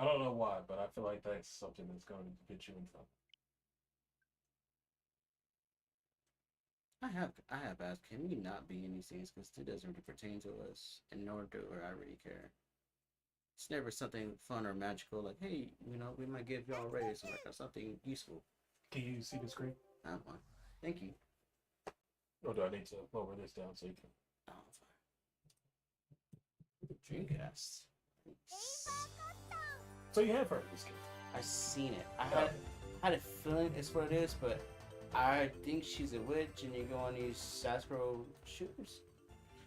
I don't know why, but I feel like that's something that's going to get you in trouble. I have asked, can we not be in these things because it doesn't really pertain to us, and nor do I really care. It's never something fun or magical like, hey, we might give y'all a raise or like something useful. Can you see the screen? Not one. Thank you. Or do I need to lower this down so you can? Oh, fine. Dreamcast. So you have heard of this game? I seen it. I Oh. had a feeling it's what it is, but I think she's a witch and you go on these Saspro shooters.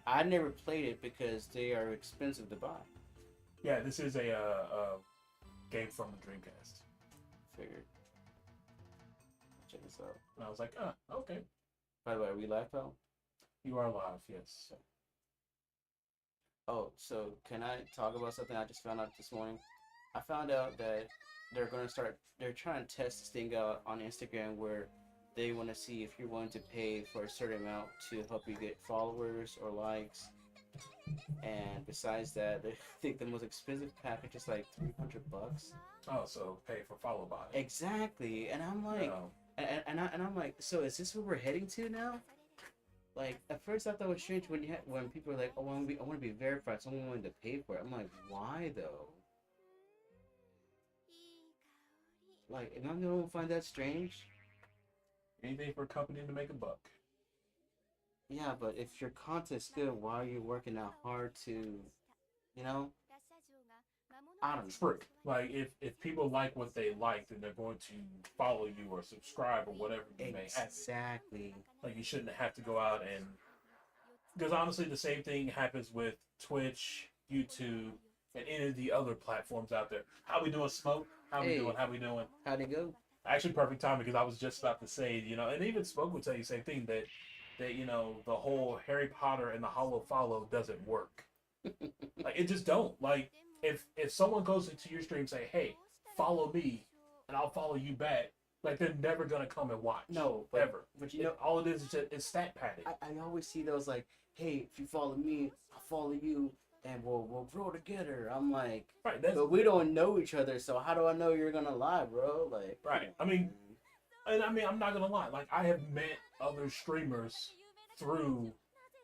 I never played it because they are expensive to buy. Yeah, this is a game from the Dreamcast. Figured. Check this out. And I was like, okay. By the way, are we live, pal? You are live, yes. Oh, so can I talk about something I just found out this morning? I found out that they're trying to test this thing out on Instagram where they want to see if you're willing to pay for a certain amount to help you get followers or likes. And besides that, I think the most expensive package is like $300. Oh, so pay for follow by. Exactly, and I'm like, No. and I'm like, so is this what we're heading to now? Like at first I thought it was strange when people were like, oh, I want to be verified, someone wanted to pay for it. I'm like, why though? Like, am I the only one find that strange? Anything for a company to make a buck. Yeah, but if your content's good, why are you working that hard to, you know? I don't know. Frick. Like if people like what they like, then they're going to follow you or subscribe or whatever you may have. Exactly. Like you shouldn't have to go out and because honestly the same thing happens with Twitch, YouTube, and any of the other platforms out there. How we doing, Smoke? How we Hey. doing? How we doing? How'd it go? Actually perfect time because I was just about to say, and even Smoke would tell you the same thing that the whole Harry Potter and the Hollow Follow doesn't work. Like it just don't. Like if someone goes into your stream and say, "Hey, follow me," and I'll follow you back, like they're never gonna come and watch. No, ever. But All it is just it's stat padding. I always see those like, hey, if you follow me, I'll follow you, and we'll grow together. I'm like, Right. That's but we don't know each other, so how do I know you're gonna lie, bro? Like, right. I mean, I'm not gonna lie. Like I have met other streamers through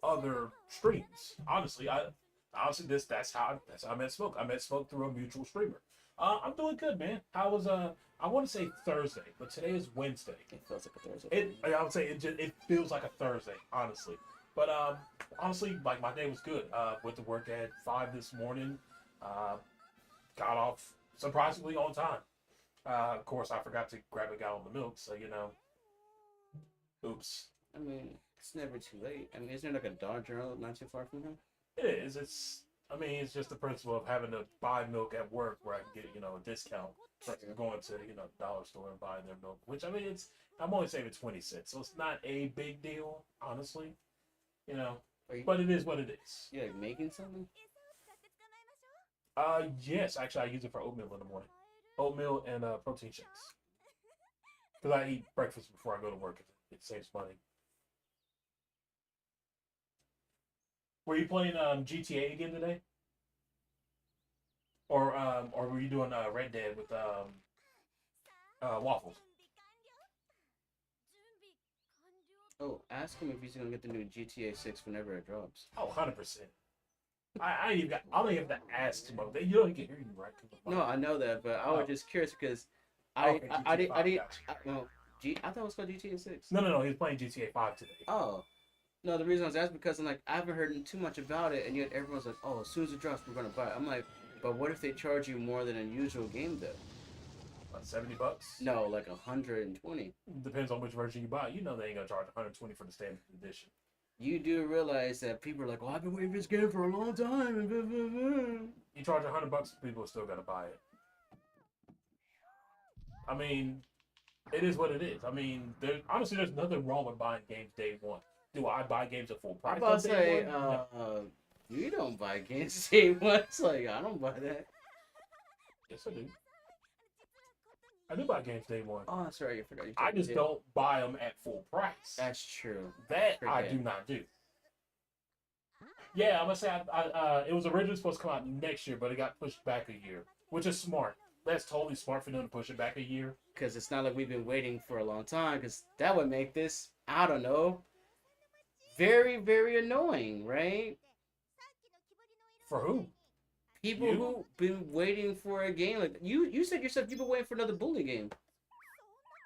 other streams. Honestly, that's how I met Smoke. I met Smoke through a mutual streamer. I'm doing good, man. I was I want to say Thursday, but today is Wednesday. it feels like a Thursday. I would say it feels like a Thursday, honestly. But honestly, like my day was good. Went to work at 5 this morning. Got off surprisingly on time. Of course, I forgot to grab a gallon of milk, so oops. I mean, it's never too late. I mean, isn't there like a Dollar General not too far from here? It is. It's just the principle of having to buy milk at work where I can get, a discount versus going to, dollar store and buying their milk. Which I'm only saving 20 cents, so it's not a big deal, honestly. But it is what it is. You like making something? Yes, actually, I use it for oatmeal in the morning. Oatmeal and protein shakes. Because I eat breakfast before I go to work. It saves money. Were you playing GTA again today? Or were you doing Red Dead with waffles? Oh, ask him if he's gonna get the new GTA 6 whenever it drops. Oh, 100%. I don't even have to ask too much. You don't even hear you right. No, I know that, but I was just curious because Okay, I GTA did 5, well, I thought it was called GTA 6. No. He's playing GTA 5 today. Oh. No, the reason I was asking because I'm like, I haven't heard too much about it, and yet everyone's like, oh, as soon as it drops, we're gonna buy it. I'm like, but what if they charge you more than a usual game though? About $70. No, like 120. Depends on which version you buy. They ain't gonna charge 120 for the standard edition. You do realize that people are like, oh, I've been waiting for this game for a long time. And blah, blah, blah. You charge $100, people are still gonna buy it. I mean, it is what it is. I mean, there's nothing wrong with buying games day one. Do I buy games at full price? I'm about to say, No. you don't buy games day one. It's like, I don't buy that. Yes, I do. I do buy games day one. Oh, that's right. You forgot. I just don't buy them at full price. That's true. That I do not do. Yeah, I'm gonna say it was originally supposed to come out next year, but it got pushed back a year, which is smart That's totally smart for them to push it back a year. Because it's not like we've been waiting for a long time. Because that would make this, I don't know, very, very annoying, right? For who? People You? who been waiting for a game like you said yourself, you've been waiting for another bully game.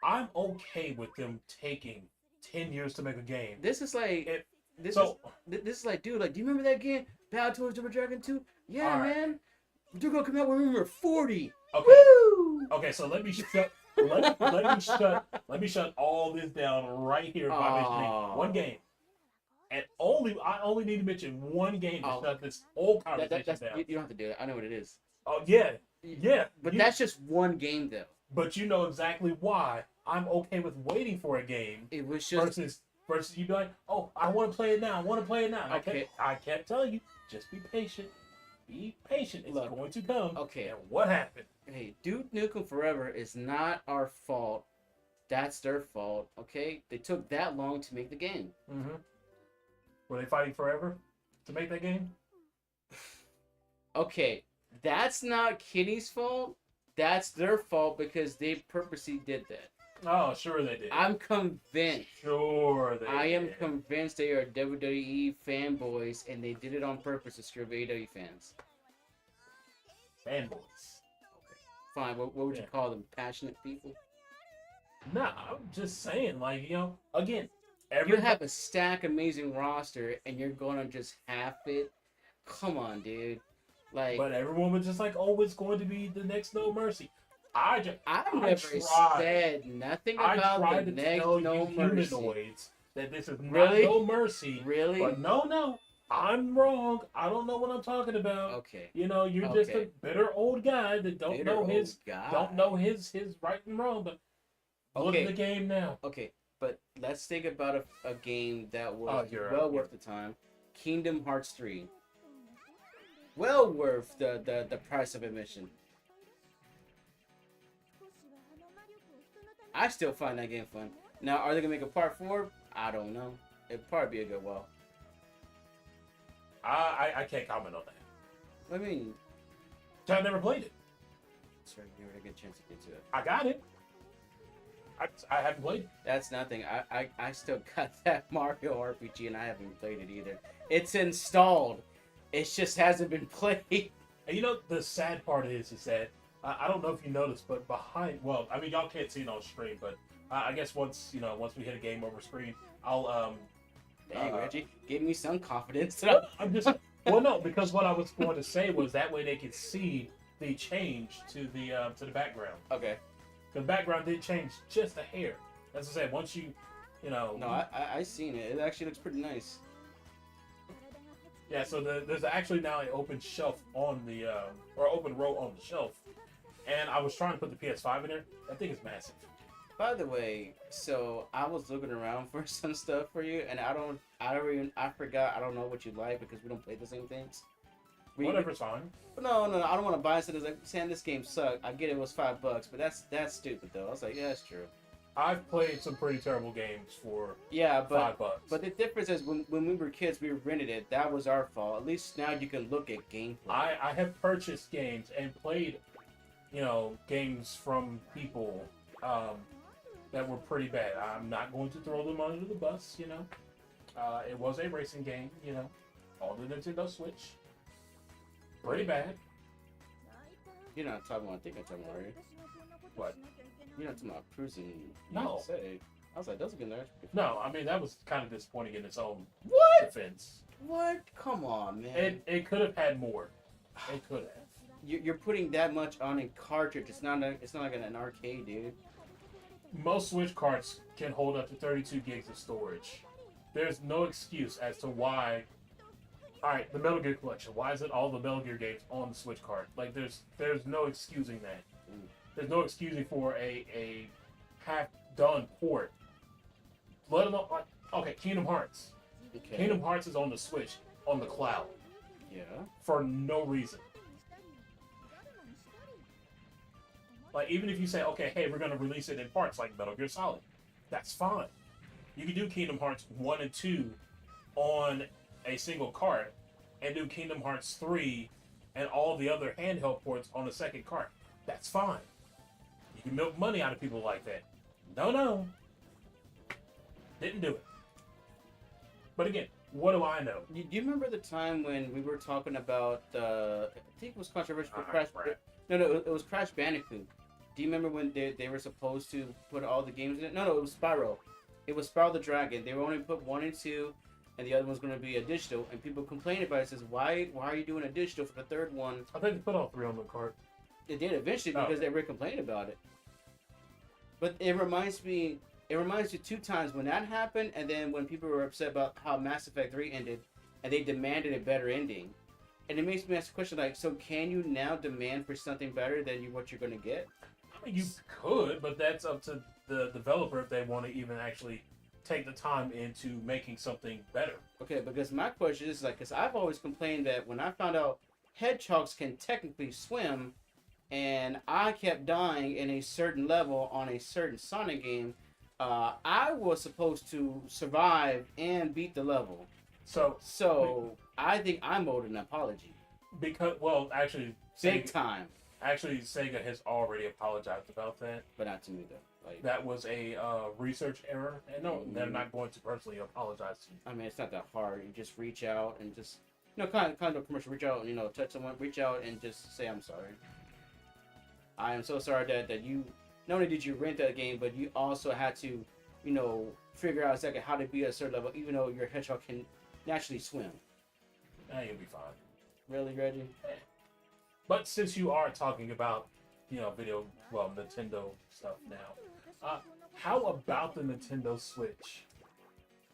I'm okay with them taking 10 years to make a game. This is like It, this so, this is like, dude, like, do you remember that game, Battletoads Double Dragon 2? Yeah, all right. man. They're gonna come out when we were 40. Okay. Woo! Okay, so let me shut let me shut all this down right here by mentioning one game. And I only need to mention one game to shut this whole conversation down. You don't have to do it. I know what it is. Oh yeah. But that's just one game though. But you know exactly why I'm okay with waiting for a game. It was just versus you be like, oh, I want to play it now. I want to play it now. Okay. I kept telling you, just be patient. Be patient. It's going to come. Okay. And what happened? Hey, Duke Nukem Forever is not our fault. That's their fault. Okay, they took that long to make the game. Mm-hmm. Were they fighting forever to make that game? Okay, that's not Kitty's fault. That's their fault because they purposely did that. Oh, sure they did. I'm convinced. Sure they did. I am convinced they are WWE fanboys and they did it on purpose to screw AEW fans. Fanboys. Fine, what would you call them? Passionate people? Nah, I'm just saying, like, again, you have a stack amazing roster and you're going to just half it? Come on, dude. Like, but everyone was just like, oh, it's going to be the next No Mercy. I never said nothing about the next No Mercy. Humanoids that this is not Really? No Mercy. Really? But no, I'm wrong. I don't know what I'm talking about. Okay. You're just a bitter old guy that don't know his right and wrong. But look at the game now. Okay, but let's think about a game that was worth the time. Kingdom Hearts 3. Well worth the price of admission. I still find that game fun. Now, are they gonna make a part 4? I don't know. It'd probably be a good while. I can't comment on that. I mean, I never played it. sorry, you never get a chance to get to it. I got it. I haven't played it. That's nothing. I still got that Mario RPG and I haven't played it either. It's installed. It just hasn't been played. And the sad part is that I don't know if you noticed, but behind, well, I mean, y'all can't see it on screen, but I guess once we hit a game over screen, I'll Dang, Reggie, give me some confidence. I'm just no, because what I was going to say was that way they could see the change to the background. Okay. The background did change just a hair. As I said, once you know. No, I seen it. It actually looks pretty nice. Yeah, so there's actually now an open shelf on the or open row on the shelf, and I was trying to put the PS5 in there. That thing is massive. By the way, so I was looking around for some stuff for you, and I forgot. I don't know what you like because we don't play the same things. Whatever's fine. No, I don't want to buy something. Like, saying this game sucked. I get it was $5, but that's stupid though. I was like, yeah, that's true. I've played some pretty terrible games for $5. But the difference is when we were kids, we rented it. That was our fault. At least now you can look at gameplay. I have purchased games and played, games from people that were pretty bad. I'm not going to throw them under the bus. It was a racing game. On the Nintendo Switch. Pretty bad. You're not talking about. I think I'm talking about. Are you? What? You're not talking about cruising. No. I was like, that's a good nice. No, I mean that was kind of disappointing in its own defense. What? Come on, man. It could have had more. It could have. You're putting that much on a cartridge. It's not like an arcade, dude. Most Switch carts can hold up to 32 gigs of storage. There's no excuse as to why. All right, the Metal Gear collection. Why is it all the Metal Gear games on the Switch cart? Like, there's no excusing that. There's no excusing for a half-done port. Let alone, okay, Kingdom Hearts. Okay. Kingdom Hearts is on the Switch, on the cloud. Yeah. For no reason. Like, even if you say, okay, hey, we're going to release it in parts like Metal Gear Solid, that's fine. You can do Kingdom Hearts 1 and 2 on a single cart and do Kingdom Hearts 3 and all the other handheld ports on the second cart. That's fine. You can milk money out of people like that. No. Didn't do it. But again, what do I know? Do you remember the time when we were talking about I think it was controversial for Crash? Right. No, it was Crash Bandicoot. Do you remember when they were supposed to put all the games in it? No, it was Spyro. It was Spyro the Dragon. They were only put 1 and 2, and the other one's going to be a digital. And people complained about it. Says, why are you doing a digital for the third one? I think they put all 3 on the cart. They did eventually because they were complaining about it. But it reminds me 2 times when that happened, and then when people were upset about how Mass Effect 3 ended, and they demanded a better ending. And it makes me ask the question, like, so can you now demand for something better than what you're going to get? I mean, you could, but that's up to the developer if they want to even actually take the time into making something better. Okay, because my question is, like, because I've always complained that when I found out hedgehogs can technically swim, and I kept dying in a certain level on a certain Sonic game, I was supposed to survive and beat the level. So I think I'm owed an apology. Because, well, actually, Big time. Actually, Sega has already apologized about that. But not to me, though. Like, that was a research error, and no, they're not going to personally apologize to you. I mean, it's not that hard. You just reach out and just, kind of a commercial. Reach out and touch someone. Reach out and just say, "I'm sorry. I am so sorry that you. Not only did you rent that game, but you also had to, figure out exactly how to be at a certain level, even though your hedgehog can naturally swim." You'll be fine. Really, Reggie? But since you are talking about, Nintendo stuff now, how about the Nintendo Switch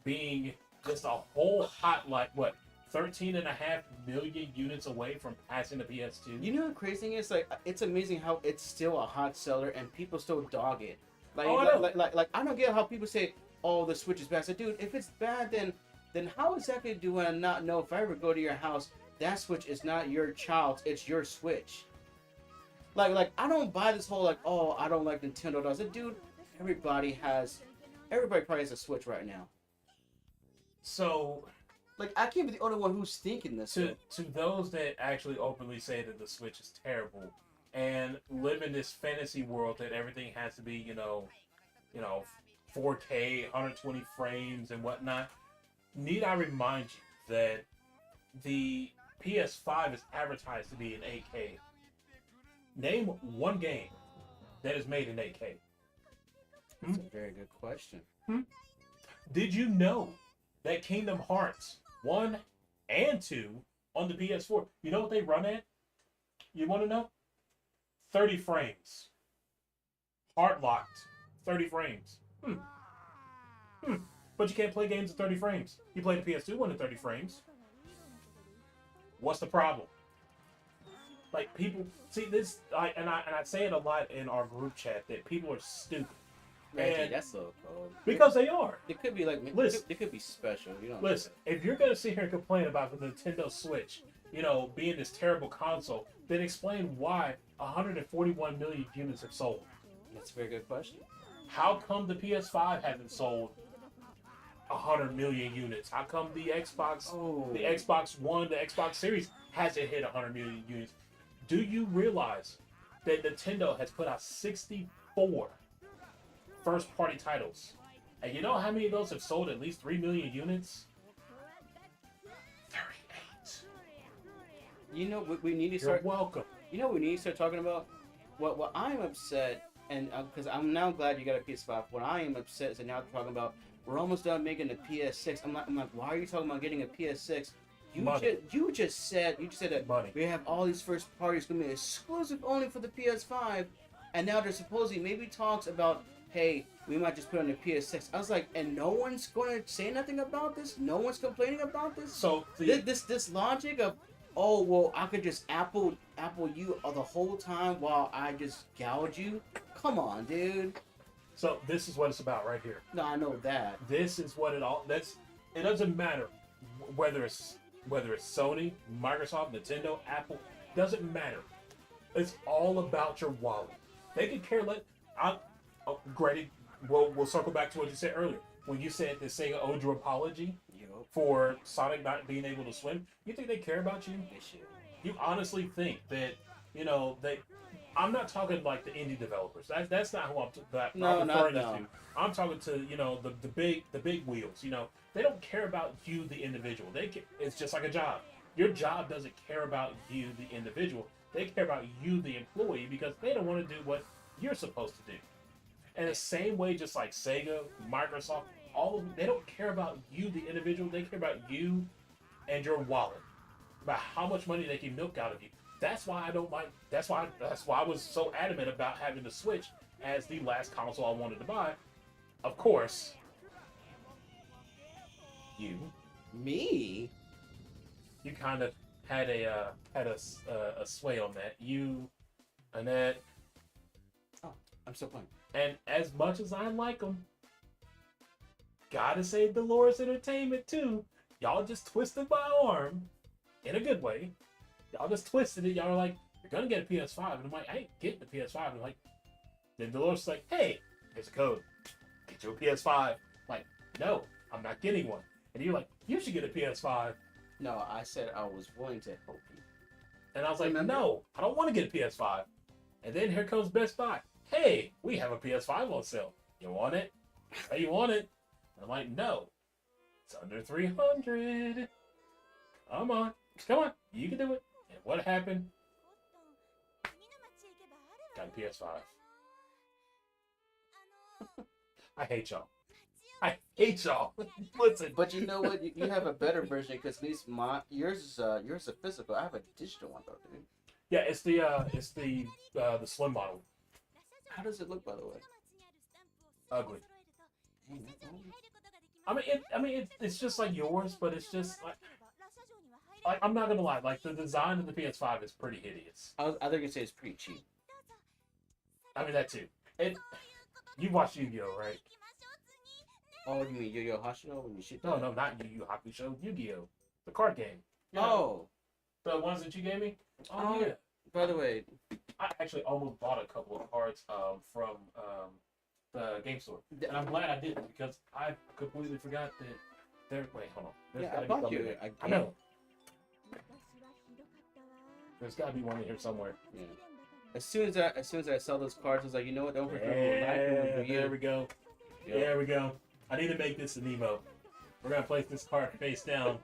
being just a whole hot, 13.5 million units away from passing the PS2? You know the crazy thing is, like, it's amazing how it's still a hot seller and people still dog it. Like, I don't get how people say, "Oh, the Switch is bad." I said, dude, if it's bad, then how exactly do I not know if I ever go to your house? That Switch is not your child's, it's your Switch. Like I don't buy this whole, "Oh, I don't like Nintendo." I said, dude, everybody probably has a Switch right now. So, I can't be the only one who's thinking this. To those that actually openly say that the Switch is terrible and live in this fantasy world that everything has to be, 4K, 120 frames and whatnot, need I remind you that the PS5 is advertised to be in 8K. Name one game that is made in 8K. That's a very good question. Did you know that Kingdom Hearts 1 and 2 on the PS4, you know what they run at? You want to know? 30 frames. Hard locked. 30 frames. But you can't play games at 30 frames. You play the PS2 one at 30 frames. What's the problem? People see this, and I say it a lot in our group chat that people are stupid. Reggie, that's so cold. Because they are. It could be listen. It could be special. Listen, if you're gonna sit here and complain about the Nintendo Switch, being this terrible console, then explain why 141 million units have sold. That's a very good question. How come the PS5 hasn't sold 100 million units? How come the Xbox One, the Xbox Series hasn't hit 100 million units? Do you realize that Nintendo has put out 64 first-party titles? And you know how many of those have sold at least 3 million units? 38. We need to start. You're welcome. We need to start talking about? What I'm upset, and because I'm now glad you got a PS5. What I am upset is that now talking about we're almost done making the PS6. I'm like, why are you talking about getting a PS6? You just said that Money. We have all these first parties going to be exclusive only for the PS5, and now there's supposedly maybe talks about, hey, we might just put on the PS6. I was like, and no one's going to say nothing about this? No one's complaining about this? So this logic of, oh, well, I could just Apple you the whole time while I just gouge you? Come on, dude. So this is what it's about right here. No, I know that. This is what it doesn't matter whether it's Sony, Microsoft, Nintendo, Apple, doesn't matter. It's all about your wallet. They can care less. Grady, we'll circle back to what you said earlier. When you said that Sega owed you apology for Sonic not being able to swim, you think they care about you? They should. You honestly think that, I'm not talking like the indie developers. That's not who No, I'm not referring this to. them. I'm talking to the big wheels. They don't care about you, the individual. It's just like a job. Your job doesn't care about you, the individual. They care about you, the employee, because they don't want to do what you're supposed to do. And the same way, just like Sega, Microsoft, all of them, they don't care about you, the individual. They care about you and your wallet, about how much money they can milk out of you. That's why I don't like. That's why I was so adamant about having the Switch as the last console I wanted to buy. Of course, you Me? you kind of had a sway on that. You, Annette, Oh, I'm still playing. and as much as I like them, gotta say Dolores Entertainment too. Y'all just twisted my arm in a good way. Y'all just twisted it. Y'all are like, you're gonna get a PS5, and I'm like, I ain't getting the PS5. And I'm like, then Dolores is like, hey, here's a code. Get you a PS5. I'm like, no, I'm not getting one. And you're like, you should get a PS5. No, I said I was willing to help you. And I was like, Remember? no, I don't want to get a PS5. And then here comes Best Buy. Hey, we have a PS5 on sale. You want it? Hey, you want it? And I'm like, no. It's under 300. Come on. Come on. You can do it. And what happened? Got a PS5. I hate y'all. I hate y'all. Listen. But you know what? You have a better version because at least yours is a physical. I have a digital one though, dude. Yeah, it's the slim model. How does it look, by the way? Ugly. It's just like yours, but it's just like I'm not gonna lie. Like the design of the PS5 is pretty hideous. I think you say it's pretty cheap. I mean that too. You watch Yu-Gi-Oh, right? Oh, you mean Yo-Yo Hashino when you shoot? No, not Yu-Yu Hakusho. Yu-Gi-Oh, the card game. You know, Oh, the ones that you gave me. Oh. Yeah. by the way, I actually almost bought a couple of cards from the game store, and I'm glad I didn't because I completely forgot that there. Wait, hold on. There's yeah, I gotta be bought something you. there. I I know. There's got to be one in here somewhere. Yeah. As soon as I saw those cards, I was like, you know what? Don't forget what There we go. Yep. There we go. I need to make this an emo. We're gonna place this card face down,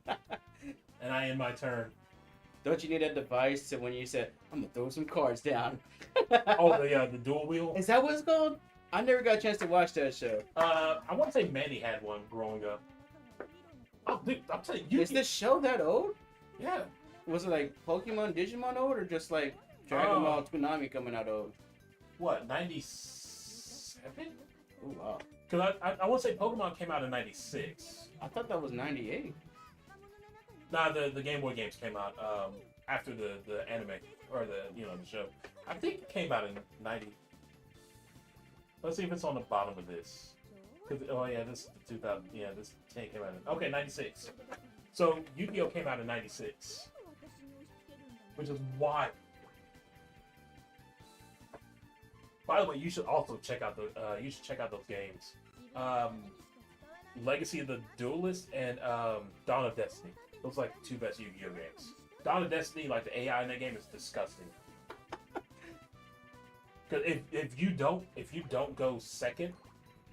and I end my turn. Don't you need a device to when you said, I'm gonna throw some cards down? Oh, the dual wheel. Is that what it's called? I never got a chance to watch that show. I want to say Manny had one growing up. Oh, dude, I'm telling you. Is this show that old? Yeah. Was it like Pokemon Digimon old or just like Dragon Ball Tsunami coming out old? What, 97? Oh wow. Because I want to say Pokemon came out in 96. I thought that was 98. Nah, the Game Boy games came out after the anime or the show. I think it came out in 90. Let's see if it's on the bottom of this. Oh yeah, this is 2000. Yeah, this 10 came out in 96. So Yu-Gi-Oh came out in 96, which is wild. By the way, you should also check out those games. Legacy of the Duelist and Dawn of Destiny. Those are like the two best Yu-Gi-Oh games. Dawn of Destiny, like the AI in that game is disgusting. Because if you don't go second,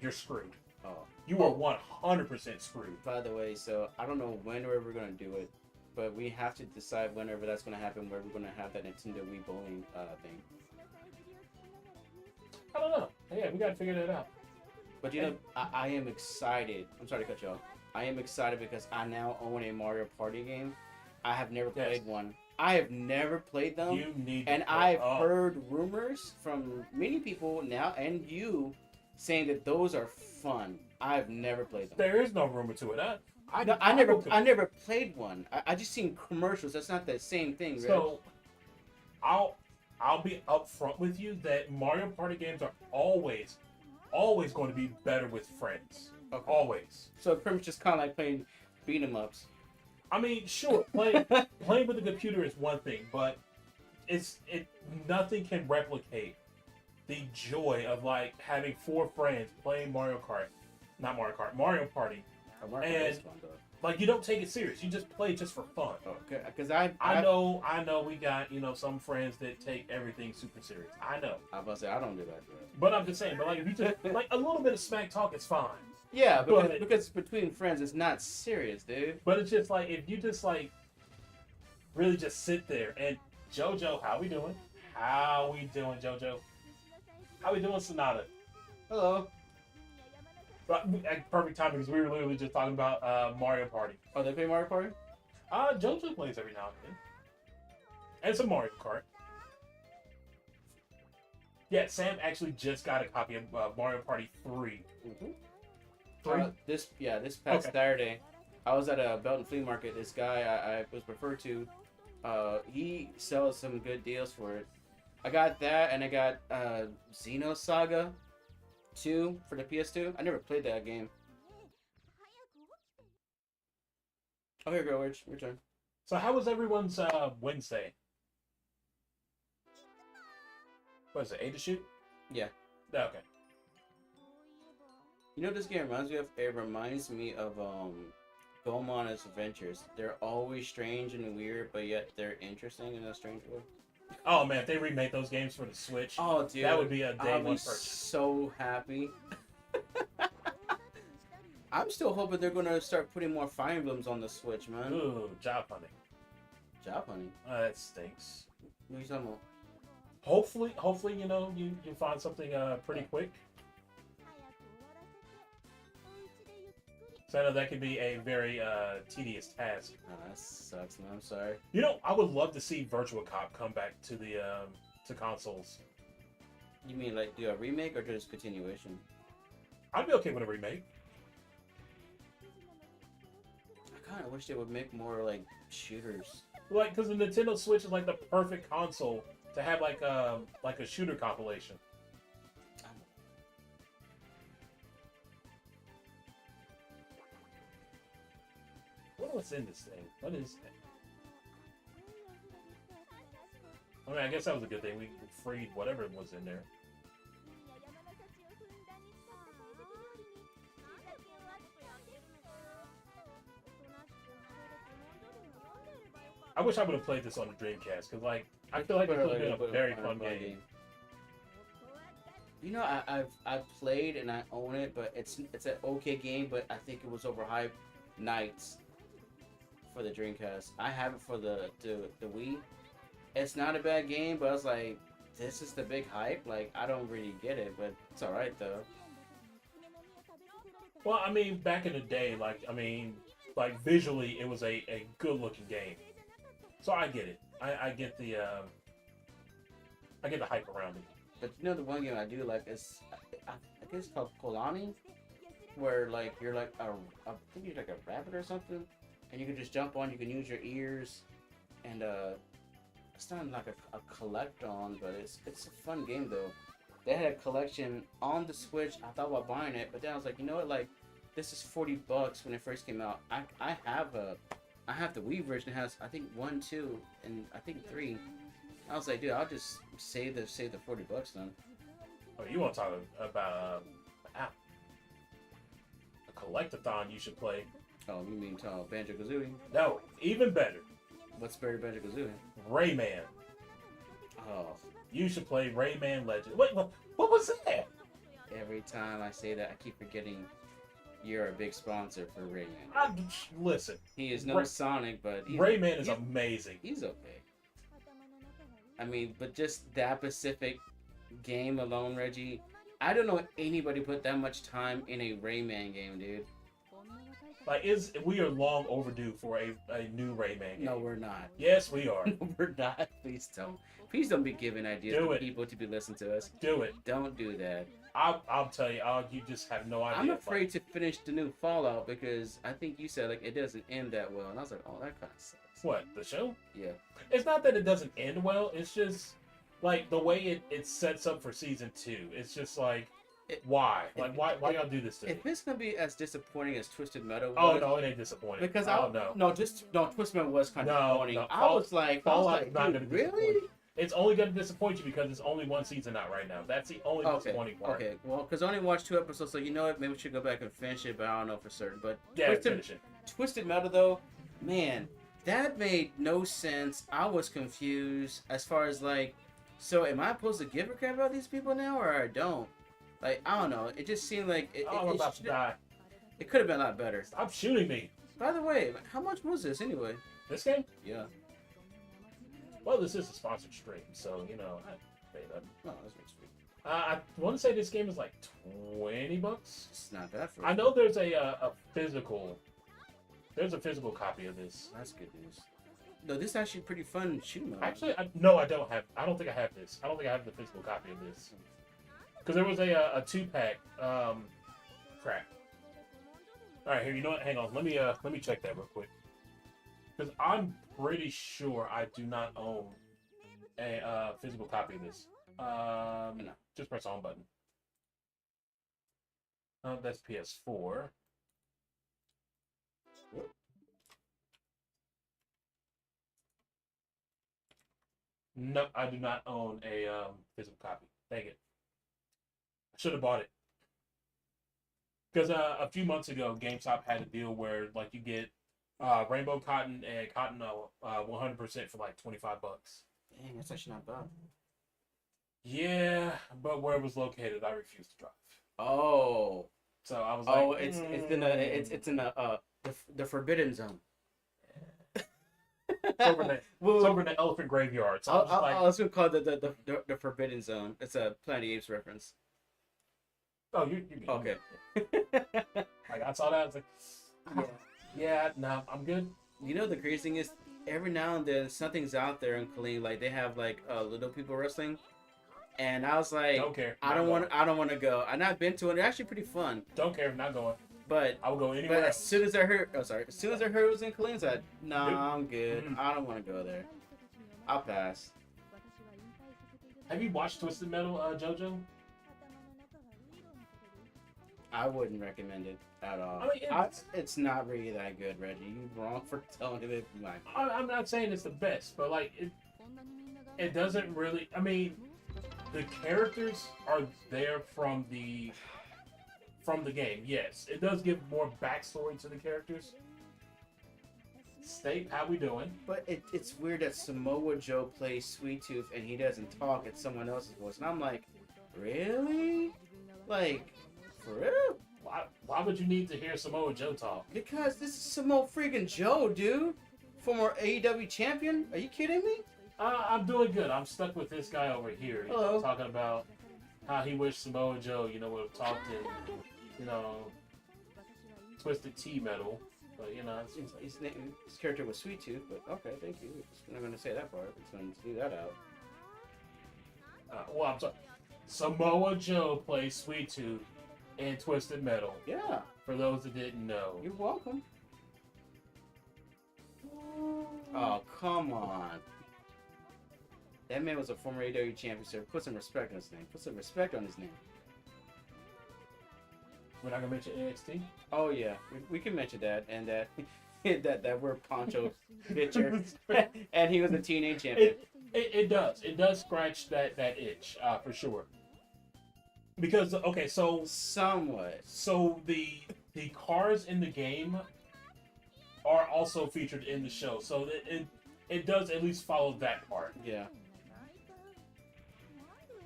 you're screwed. Oh. You are 100% screwed. By the way, so I don't know when or if we're gonna do it, but we have to decide whenever that's gonna happen, where we're gonna have that Nintendo Wii bowling thing. I don't know. Yeah, we gotta figure that out. But you know, I am excited. I'm sorry to cut you off. I am excited because I now own a Mario Party game. I have never played one. I have never played them. You need and to I've heard rumors from many people now and you saying that those are fun. I've never played them. There is no rumor to it. I never played one. I just seen commercials. That's not the same thing, right? So I'll be upfront with you that Mario Party games are always going to be better with friends. Okay. Always. So pretty much just kind of like playing beat 'em ups. I mean, sure, playing with the computer is one thing, but nothing can replicate the joy of like having 4 friends playing Mario Party. And Like you don't take it serious. You just play just for fun. Okay, because I know we got, some friends that take everything super serious. I know. I was about to say I don't do that. But I'm just saying, but like if you just like a little bit of smack talk is fine. Yeah, because between friends it's not serious, dude. But it's just like if you just like really just sit there and JoJo, how we doing? How we doing, JoJo? How we doing, Sonata? Hello. Perfect time because we were literally just talking about Mario Party. Oh, they play Mario Party? JoJo plays every now and then. And some Mario Kart. Yeah, Sam actually just got a copy of Mario Party 3. Mm-hmm. 3? This past Saturday, I was at a Belton flea market. This guy I was referred to, he sells some good deals for it. I got that, and I got Xenosaga 2 for the PS2. I never played that game. Oh, here you go, Rich. Your turn. So how was everyone's Wednesday? What is it, A to shoot? Yeah. Okay. You know what this game reminds me of? It reminds me of Goemon's Adventures. They're always strange and weird, but yet they're interesting in a strange way. Oh man, if they remake those games for the Switch, oh dude, that would be a day one purchase. So happy. I'm still hoping they're gonna start putting more Fire Emblems on the Switch, man. Ooh, job hunting. Job hunting? That stinks. What are you talking about? Hopefully, you find something pretty quick. So I know that could be a very tedious task. Oh, that sucks, man. I'm sorry. I would love to see Virtual Cop come back to the to consoles. You mean like do a remake or just continuation? I'd be okay with a remake. I kind of wish they would make more like shooters. Like, because the Nintendo Switch is like the perfect console to have like a shooter compilation. What's in this thing? What is it? I mean, I guess that was a good thing. We freed whatever was in there. I wish I would have played this on the Dreamcast, because like I feel like it would have been a very fun game. You know, I've played and I own it, but it's an okay game, but I think it was overhyped. Nights for the Dreamcast. I have it for the Wii. It's not a bad game, but I was like, this is the big hype. Like, I don't really get it, but it's alright though. Well, I mean, back in the day, like visually, it was a good looking game. So I get it. I get the hype around it. But you know, the one game I do like is I guess it's called Kolani, where like you're like I think you're like a rabbit or something, and you can just jump on. You can use your ears, and it's not like a collect-on, but it's a fun game though. They had a collection on the Switch. I thought about buying it, but then I was like, you know what, like this is $40 when it first came out. I have the Wii version. It has I think 1, 2, and I think 3. I was like, dude, I'll just save the $40 then. Oh, you want to talk about a collectathon you should play? Oh, you mean Banjo-Kazooie? No, even better. What's better than Banjo-Kazooie? Rayman. Oh. You should play Rayman Legend. Wait, what was that? Every time I say that, I keep forgetting you're a big sponsor for Rayman. Listen. He is no Sonic, but Rayman is amazing. He's okay. I mean, but just that specific game alone, Reggie, I don't know anybody put that much time in a Rayman game, dude. Like, we are long overdue for a new Rayman game. No, we're not. Yes, we are. No, we're not. Please don't. Please don't be giving ideas to people to be listening to us. Do it. Don't do that. I'll tell you. You just have no idea. I'm afraid to finish the new Fallout because I think you said like it doesn't end that well, and I was like, oh, that kind of sucks. What, the show? Yeah. It's not that it doesn't end well. It's just like the way it sets up for season 2. It's just like, why? Like, why y'all do this to me? If it's gonna be as disappointing as Twisted Metal was, oh no, it ain't disappointing. Because Twisted Metal was kind of disappointing. No, I was like, Fallout not gonna really? disappoint you. It's only gonna disappoint you because it's only one season out right now. That's the only disappointing part. Okay, well, because I only watched 2 episodes, so you know what? Maybe we should go back and finish it, but I don't know for certain. But yeah, finish it. Twisted Metal though, man, that made no sense. I was confused as far as like, so am I supposed to give a crap about these people now or I don't? Like I don't know. It just seemed like I'm about to die. it could have been a lot better. Stop shooting me. By the way, how much was this anyway? This game? Yeah. Well, this is a sponsored stream, so you know. I pay that. Oh, that's pretty sweet. I want to say this game is like $20. It's not bad for. I know there's a physical. There's a physical copy of this. That's good news. No, this is actually pretty fun shooting. Actually, no, I don't have. I don't think I have this. I don't think I have the physical copy of this. Because there was a 2-pack. Crap. All right, here. You know what? Hang on. Let me check that real quick. Because I'm pretty sure I do not own a physical copy of this. No. Just press on button. That's PS4. No, I do not own a physical copy. Dang it. I should have bought it. Because a few months ago, GameStop had a deal where like you get rainbow cotton and cotton 100% for like $25. Dang, that's actually not bad. Yeah, but where it was located, I refused to drive. Oh. So I was Oh, like, it's in the forbidden zone. It's over in the elephant graveyard. So I was gonna call it the forbidden zone. It's a Planet of the Apes reference. Oh, you're good. Okay. Like I saw that, I was like, yeah, no, I'm good. You know the crazy thing is, every now and then something's out there in Killeen, like they have like little people wrestling, and I was like, don't care. I don't want to go. And I've been to it. They're actually pretty fun. Don't care. Not going. But I will go anywhere. But else. as soon as I heard it was in Killeen, I said, nah, Nope. I'm good. Mm-hmm. I don't want to go there. I'll pass. Have you watched Twisted Metal, JoJo? I wouldn't recommend it at all. I mean, it's not really that good, Reggie. You're wrong for telling it. I'm not saying it's the best, but like it doesn't really. I mean, the characters are there from the game. Yes, it does give more backstory to the characters. State, how we doing? But it's weird that Samoa Joe plays Sweet Tooth and he doesn't talk. It's someone else's voice, and I'm like, really? Like, for real? Why would you need to hear Samoa Joe talk? Because this is Samoa freaking Joe, dude. Former AEW champion. Are you kidding me? I'm doing good. I'm stuck with this guy over here. Hello. Talking about how he wished Samoa Joe, would have talked in, Twisted Tea Metal. But, His character was Sweet Tooth, but okay, thank you. I'm not going to say that part. It's going to leave that out. Well, I'm sorry. Samoa Joe plays Sweet Tooth in Twisted Metal. Yeah. For those that didn't know. You're welcome. Oh, come on. That man was a former AEW champion, sir. Put some respect on his name. Put some respect on his name. We're not gonna mention NXT. Oh yeah, we can mention that, and that that we're Poncho picture, and he was a TNA champion. It does scratch that itch for sure. Because okay, so somewhat. So the cars in the game are also featured in the show, so it does at least follow that part. Yeah.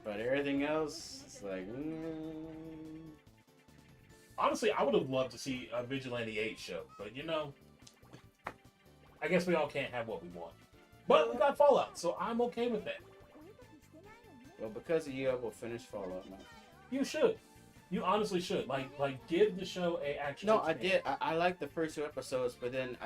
But everything else, it's like. Honestly, I would have loved to see a Vigilante 8 show, but I guess we all can't have what we want. But we got Fallout, so I'm okay with that. Well, because of you, I will finish Fallout now. You should. You honestly should. Like give the show a actual. No, I did. I liked the first 2 episodes, but then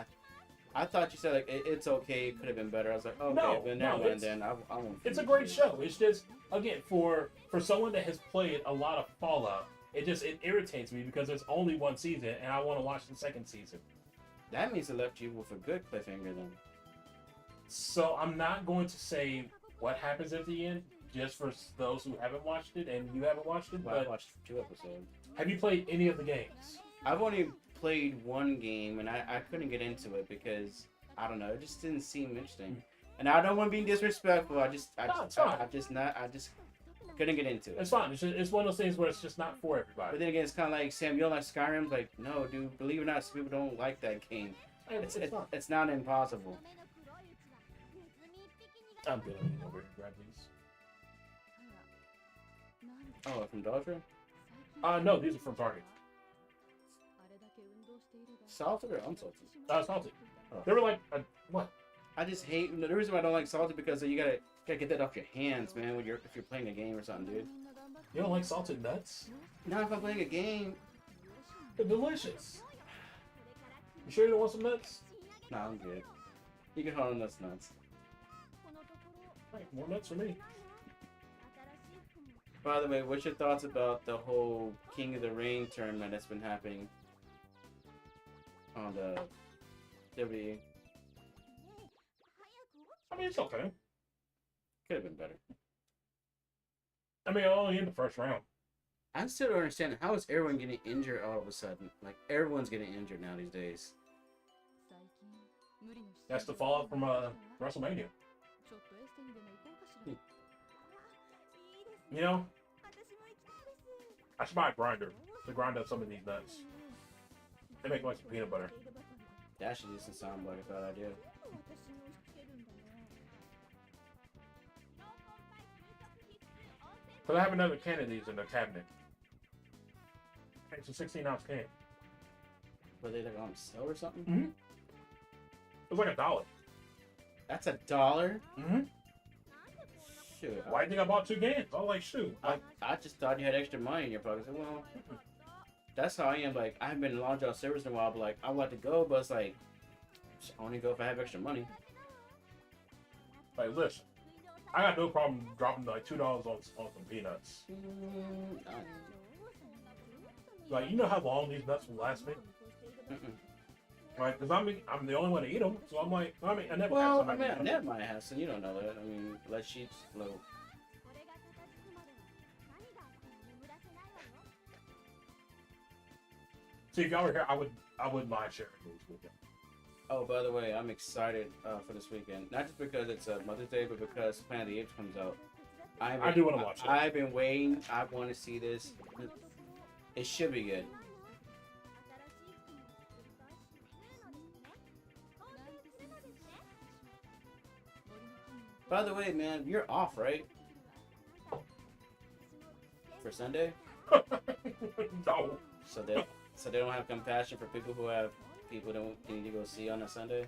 I thought you said like it's okay, it could have been better. I was like, okay, but never mind. Then I won't. It's a great show. It's just again for someone that has played a lot of Fallout. It irritates me because there's only 1 season, and I want to watch the 2nd season. That means it left you with a good cliffhanger then. So I'm not going to say what happens at the end, just for those who haven't watched it, and you haven't watched it. Well, but I watched 2 episodes. Have you played any of the games? I've only played 1 game, and I couldn't get into it because I don't know, it just didn't seem interesting. And I don't want to be disrespectful. couldn't get into it. It's fine. It's one of those things where it's just not for everybody. But then again, it's kind of like, Sam, you don't like Skyrim? Like, no, dude. Believe it or not, some people don't like that game. It's not impossible. I'm good. Over here, grab these. Oh, from Dollar Tree? No, these are from Target. Salted or unsalted? Salted. Oh. They were like, what? I just hate the reason why I don't like salted because you gotta get that off your hands, man. When if you're playing a game or something, dude. You don't like salted nuts? Not if I'm playing a game. They're delicious. You sure you don't want some nuts? Nah, I'm good. You can hold on those nuts. Right, more nuts for me. By the way, what's your thoughts about the whole King of the Ring tournament that's been happening on the WWE? I mean, it's okay. Could have been better. I mean, only in the first round. I still don't understand how is everyone getting injured all of a sudden. Like everyone's getting injured now these days. That's the fallout from WrestleMania. You know, I should buy a grinder to grind up some of these nuts. They make like some peanut butter. That should just sound like a bad idea. Because I have another can of these in the cabinet. It's a 16-ounce can. Were they like on sale or something? Mm-hmm. It was like $1. That's $1? Mm-hmm. Shoot. Why do you think I bought 2 cans? I was like, shoot. I just thought you had extra money in your pocket. I said, well, that's how I am. Like, I haven't been in Long John Silver's in a while, but like, I would like to go, but it's like, just only go if I have extra money. Like, listen, I got no problem dropping like $2 on some peanuts. Like, you know how long these nuts will last me? Like, because I'm the only one to eat them, so I'm like, I never had Well, somebody. Annette might have some. You don't know that. I mean, unless she's low. See, if y'all were here, I wouldn't mind sharing these with you. Oh, by the way, I'm excited for this weekend. Not just because it's Mother's Day, but because Planet of the Apes comes out. I do want to watch it. I've been waiting. I want to see this. It should be good. By the way, man, you're off, right? For Sunday? No. So they don't have compassion for people who have people don't need to go see on a Sunday?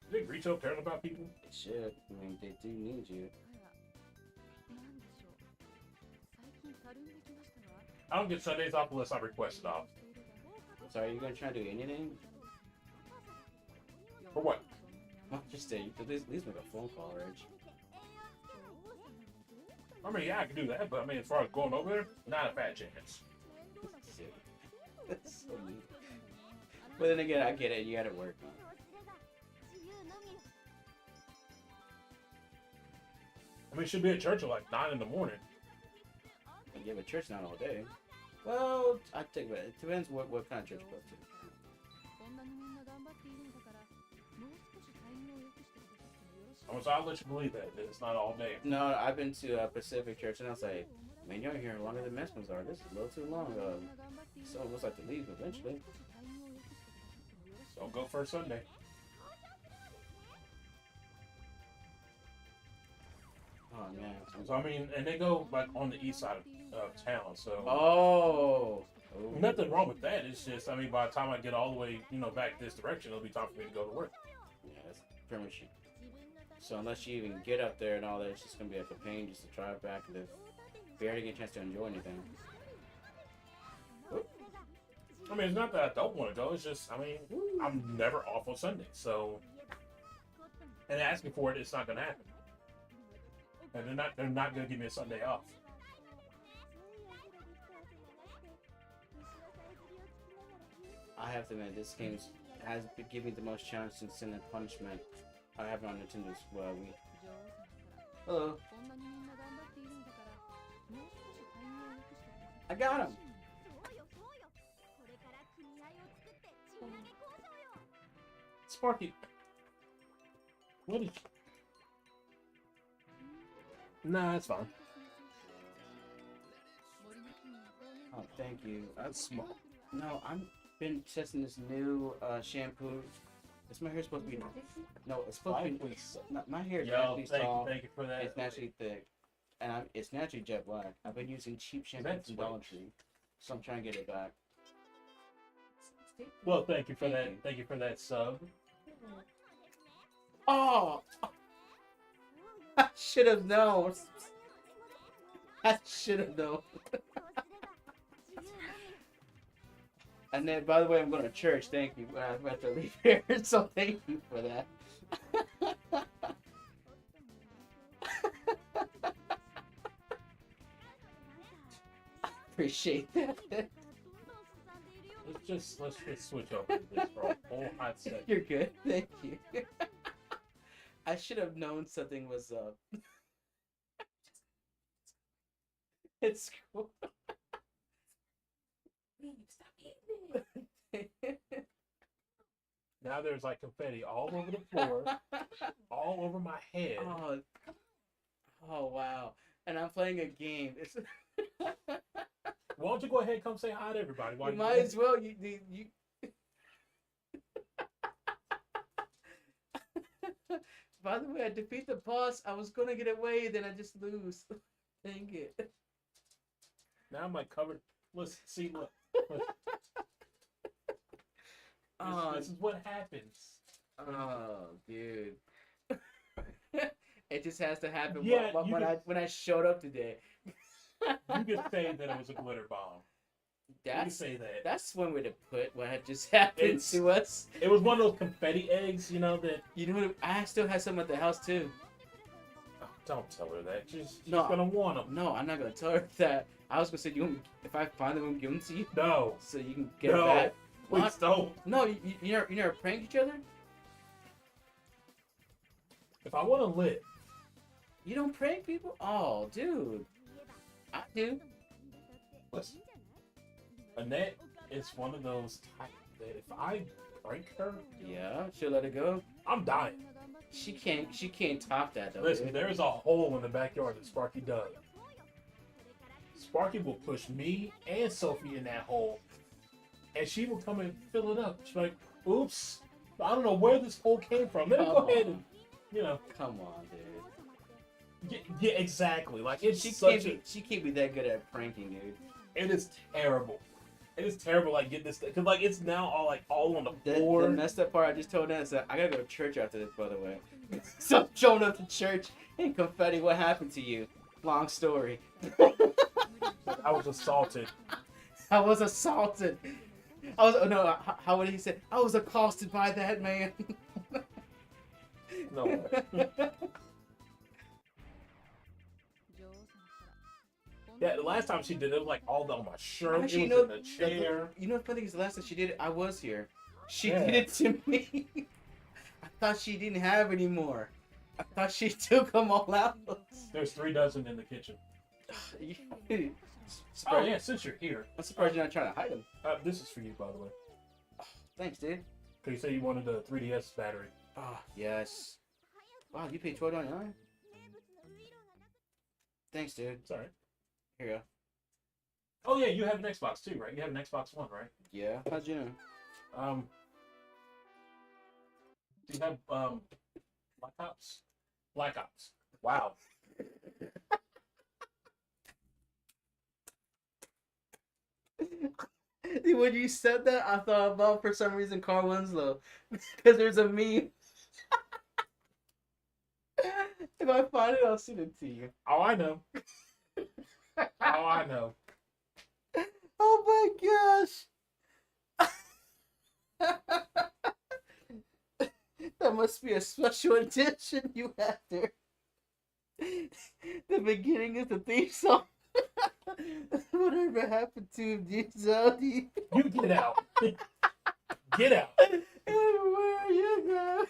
Do you think retail cares about people? It should. I mean, they do need you. I don't get Sundays off unless I request it off. So are you gonna try to do anything? For what? Well, just stay. At least make a phone call, Reg. I mean, yeah, I can do that, but I mean, as far as going over there, not a fat chance. That's so mean. But then again, I get it. You gotta work. I mean, it should be at church at like 9 in the morning. And you have a church not all day. Well, I think it depends what kind of church you go to. So I'll let you believe that it's not all day. No, I've been to Pacific Church, and I was like, man, you're here longer than Mexicans are. This is a little too long. Someone looks like to leave eventually. So go first Sunday. Oh, man. So, I mean, and they go like on the east side of town, so. Oh. Nothing wrong with that. It's just, I mean, by the time I get all the way, back this direction, it'll be time for me to go to work. Yeah, that's pretty much it. So unless you even get up there and all that, it's just gonna be like a pain just to drive back and barely get a chance to enjoy anything. I mean, it's not that I don't want to go. It's just, I mean, I'm never off on Sunday, so. And asking for it, it's not gonna happen. And they're not gonna give me a Sunday off. I have to admit, this game has been giving me the most challenge since Sin and Punishment I have on Nintendo's Wii. Hello. I got him! Sparky. What is? Nah, it's fine. Oh, thank you. That's small. No, I'm been testing this new shampoo. Is my hair supposed to be? No, it's supposed to be. My hair is naturally soft. Thank you for that. It's naturally thick, and it's naturally jet black. I've been using cheap shampoo from Dollar Tree, so I'm trying to get it back. Well, thank you for that. Thank you for that sub. Oh, I should have known. I should have known. And then, by the way, I'm going to church. Thank you. I'm about to leave here, so thank you for that. Appreciate that. Let's just switch over to this for a whole hot second. You're good. Thank you. I should have known something was up. It's cool. Now there's like confetti all over the floor, all over my head. Oh wow! And I'm playing a game. It's Why don't you go ahead and come say hi to everybody? you might as well. You. By the way, I defeat the boss. I was gonna get away, then I just lose. Dang it! Now I'm like covered. Let's see. Look. This is what happens. Oh, dude. It just has to happen Yeah, when I showed up today. You could say that it was a glitter bomb. You could say that. That's one way to put what had just happened to us. It was one of those confetti eggs, that. You know what? I still had some at the house too. Oh, don't tell her that. She's gonna want them. No, I'm not gonna tell her that. I was gonna say, if I find them, I'm giving them to you. No. So you can get it back. Please don't. No, you never prank each other? If I want to live. You don't prank people? Oh, dude. I do. Listen. Annette is one of those type that if I prank her, yeah, she'll let it go. I'm dying. She can't top that though. Listen, dude. there is a hole in the backyard that Sparky dug. Sparky will push me and Sophie in that hole, and she will come and fill it up. She's like, "Oops, I don't know where this hole came from. Let me go ahead and, Come on, dude. Yeah, exactly. Like She can't be that good at pranking, dude. It is terrible. It is terrible. Like get this because like it's now all on the floor. The messed up part I just told her is that I gotta go to church after this. By the way, so showing up to church and confetti. What happened to you? Long story. I was assaulted. How would he say? I was accosted by that man. No way. Yeah, the last time she did it was like all on my shirt. Actually, it was in the chair. You know what's funny is the last time she did it, I was here. She did it to me. I thought she didn't have any more. I thought she took them all out. There's 3 dozen in the kitchen. Oh yeah, since you're here. I'm surprised you're not trying to hide them. This is for you, by the way. Thanks, dude. Cause you said you wanted a 3DS battery. Yes. Wow, you paid $12.99? Thanks, dude. Sorry. Here you go. Oh yeah, you have an Xbox too, right? You have an Xbox One, right? Yeah. How'd you know? Do you have Black Ops? Black Ops. Wow. When you said that, I thought about, for some reason, Carl Winslow. Because there's a meme. If I find it, I'll send it to you. Oh, I know. Oh, I know. Oh my gosh. That must be a special edition you have there. The beginning is the theme song. Whatever happened to Zodi? You get out. Get out. Where you go?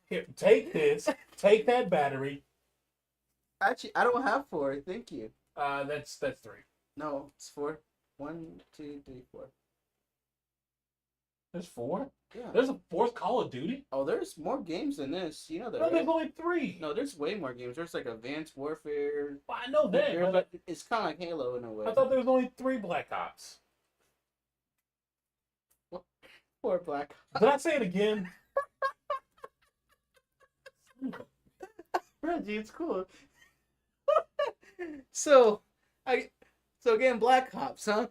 Here, take this. Take that battery. Actually, I don't have 4. Thank you. That's 3. No, it's 4. 1, 2, 3, 4. There's 4. Yeah. There's a 4th Call of Duty. Oh, there's more games than this. You know that, No, right? there's only 3. No, there's way more games. There's like Advanced Warfare. Well, I know that, but It's kind of like Halo in a way. I thought there was only 3 Black Ops. Poor Black. Did I say it again? Reggie, it's cool. So again, Black Ops, huh?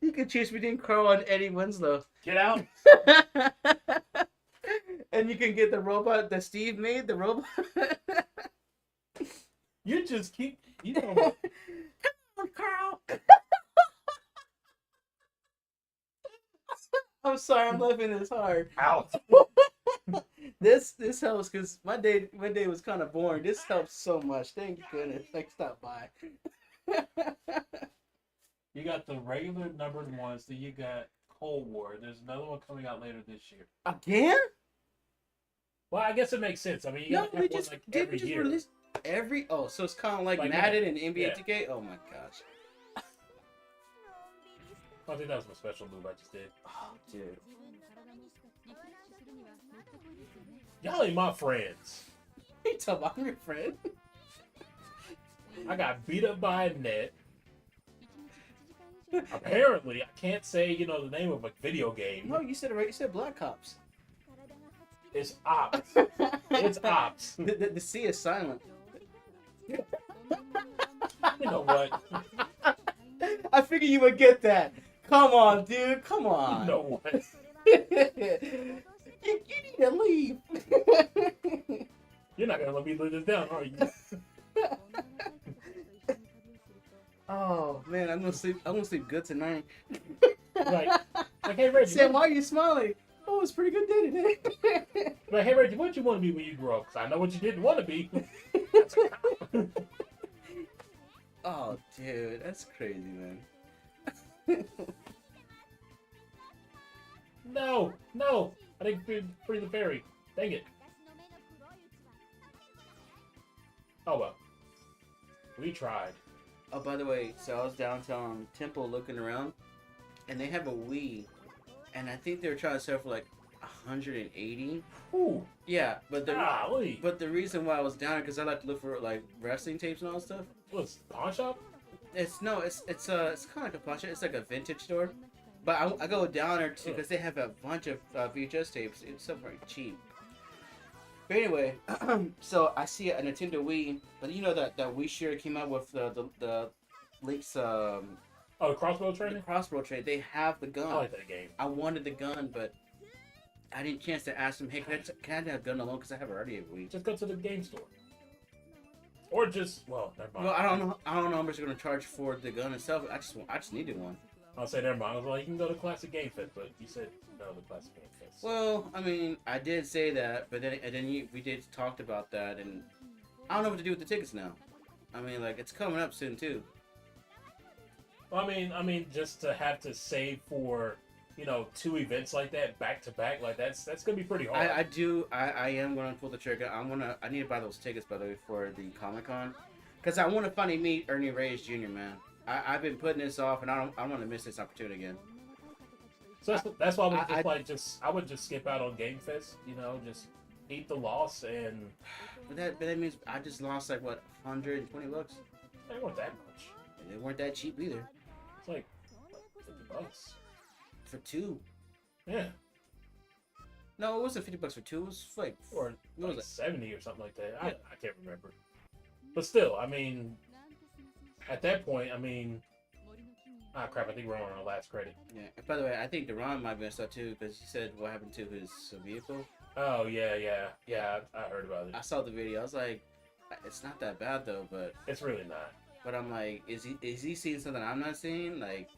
You can choose between Carl and Eddie Winslow. Get out. And you can get the robot that Steve made, the robot. You just keep. You know what? Come on, Carl. I'm sorry, I'm laughing this hard. Out. This helps because my day was kind of boring. This helps so much. Thank goodness. Like, stop by. You got the regular numbered ones. Then you got Cold War. There's another one coming out later this year. Again? Well, I guess it makes sense. I mean, you No, gotta we have one just like did. every We just year. released every. Oh, so it's kind of like Like Madden and NBA yeah. 2K. Oh my gosh. I think that was my special move I just did. Oh, dude. Y'all ain't my friends. You talking about your friend? I got beat up by a net. Apparently, I can't say, the name of a video game. No, you said it right. You said Black Ops. It's Ops. It's Ops. The C is silent. You know what? I figured you would get that. Come on, dude. Come on. You know what? you need to leave. You're not gonna let me live this down, are you? Oh man, I'm gonna sleep good tonight. Like, hey Reggie. Sam, why are you smiling? Oh, it's a pretty good day today. Like, hey Reggie, what you want to be when you grow up? Because I know what you didn't want to be. Oh, dude, that's crazy, man. No. I didn't free the fairy. Dang it. Oh well. We tried. Oh, by the way, so I was downtown Temple looking around, and they have a Wii, and I think they were trying to sell for like 180. Ooh. Yeah, but Golly. the reason why I was down because I like to look for like wrestling tapes and all that stuff. What's pawn shop? It's kind of like a pawn shop. It's like a vintage store, but I go down there too because they have a bunch of VHS tapes. It's so very cheap. But anyway, so I see a Nintendo Wii, but you know that Wii share came out with the Link's Oh, the crossbow the training? crossbow trade. They have the gun. I like that game. I wanted the gun, but I didn't chance to ask them. Hey, can I have a gun alone? Because I have already a Wii. Just go to the game store. Or just, well, never mind. Well, I don't know how much they're gonna charge for the gun itself. I just needed one. I'll say never mind. I was like, you can go to Classic Game Fest, but you said no, the Classic Game Fest. Well, I mean, I did say that, but then we did talked about that, and I don't know what to do with the tickets now. I mean, like it's coming up soon too. I mean, just to have to save for, 2 events like that back to back, like that's gonna be pretty hard. I am gonna pull the trigger. I need to buy those tickets by the way for the Comic-Con, because I want to finally meet Ernie Reyes Jr. Man. I've been putting this off, and I don't want to miss this opportunity again. So that's why I would just skip out on Game Fest, just eat the loss, and But that means I just lost like what, $120? they weren't that much. They weren't that cheap either. It's like $50 For 2. Yeah, No, it wasn't $50 for 2. It was like or what was like it? 70 or something like that. Yeah. I can't remember, but still, I mean, at that point, I mean, crap, I think we're on our last credit. Yeah. And by the way, I think Deron might be messed up too because he said what happened to his vehicle. Oh yeah, I heard about it. I saw the video. I was like, it's not that bad though, but It's really not. I'm like, is he seeing something I'm not seeing? Like,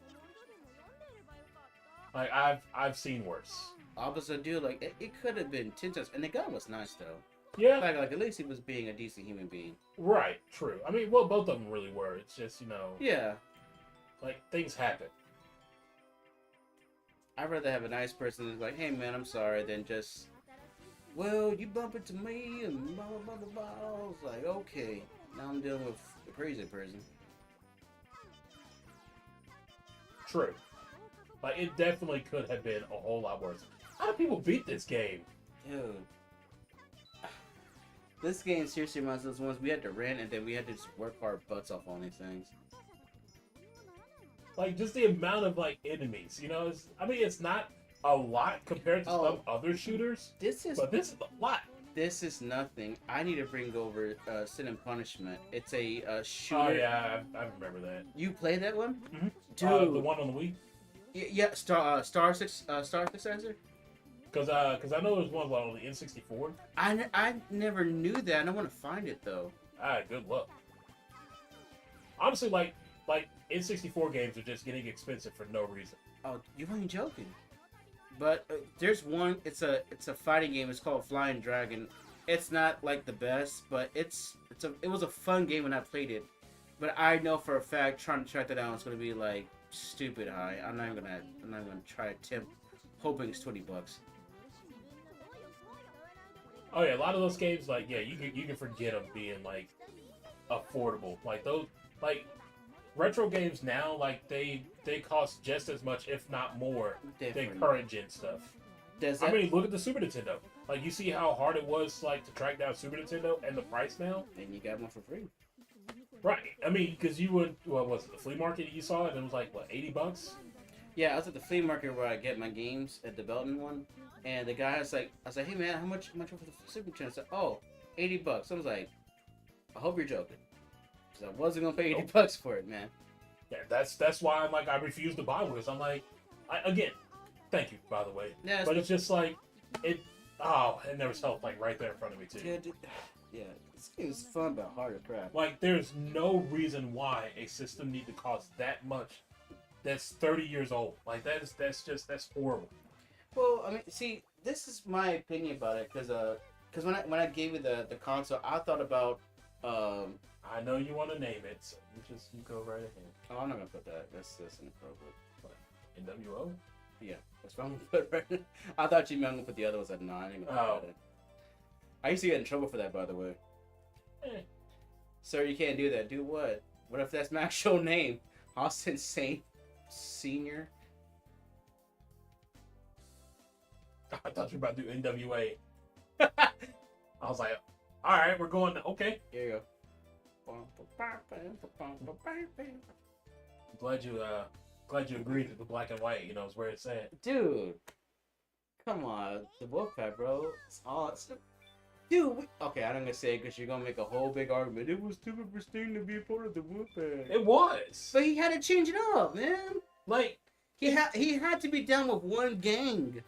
I've seen worse. all of a sudden, dude, like it could have been 10 times. And the guy was nice though. Yeah, Like at least he was being a decent human being. right, true. I mean, well, both of them really were. It's just Yeah. like things happen. I'd rather have a nice person who's like, hey man, I'm sorry, than just, well, you bump into me and blah blah blah blah blah. I was like, okay, now I'm dealing with a crazy person. True. Like it definitely could have been a whole lot worse. How do people beat this game? Dude. This game seriously reminds us of those ones we had to rent and then we had to just work our butts off on these things. Like just the amount of like enemies, you know. I mean, it's not a lot compared to some other shooters, but this is a lot. This is nothing. I need to bring over Sin and Punishment. It's a shooter. Oh yeah, I remember that. You played that one, Dude? The one on the Wii. Yeah, Star Successor. Cause I know there's one on the N64. I never knew that, and I want to find it though. Good luck. Honestly, like N64 games are just getting expensive for no reason. Oh, you ain't joking. But there's one. It's a fighting game. It's called Flying Dragon. It's not like the best, but it was a fun game when I played it. But I know for a fact trying to track that down is gonna be like stupid high. I'm not even gonna try to attempt hoping it's $20. Oh yeah, a lot of those games, like you can forget them being like affordable. Like those retro games now, like they cost just as much, if not more, than current gen stuff. I mean, look at the Super Nintendo. Like you see how hard it was like to track down Super Nintendo and the price now. And you got one for free. Right. I mean, because you would what was it, the flea market? You saw it and it was like what, $80? Yeah, I was at the flea market where I get my games at the Belton one. And the guy was like, I was like, hey man, how much for the Super Nintendo? I said, oh, $80. I was like, I hope you're joking, because I wasn't gonna pay $80 for it, man. Yeah, that's why I refuse to buy one. I'm like, again, thank you by the way. Yeah, but it's just like it. Oh, and there was help like right there in front of me too. Yeah, yeah, this game is fun but hard to crack. Like, there's no reason why a system need to cost that much. That's 30 years old. Like that's horrible. Well, I mean, see, this is my opinion about it, because when I gave you the console, I thought about I know you want to name it, so you go right ahead. Oh, I'm not gonna put that. That's inappropriate. What? NWO? Yeah, that's what I'm gonna put right now. I thought you meant to put the other ones at 9. I used to get in trouble for that, by the way. Sir, you can't do that. Do what? What if that's my actual name? Austin Saint Senior. I thought you were about to do NWA. I was like, all right, we're going. Okay. Here you go. I'm glad you agreed with the black and white. You know, is where it's at. Dude, come on, the Wolfpack, bro. Dude, okay, I'm gonna say it because you're gonna make a whole big argument. It was stupid for Sting to be a part of the Wolfpack. It was, but he had to change it up, man. Like he had to be down with one gang,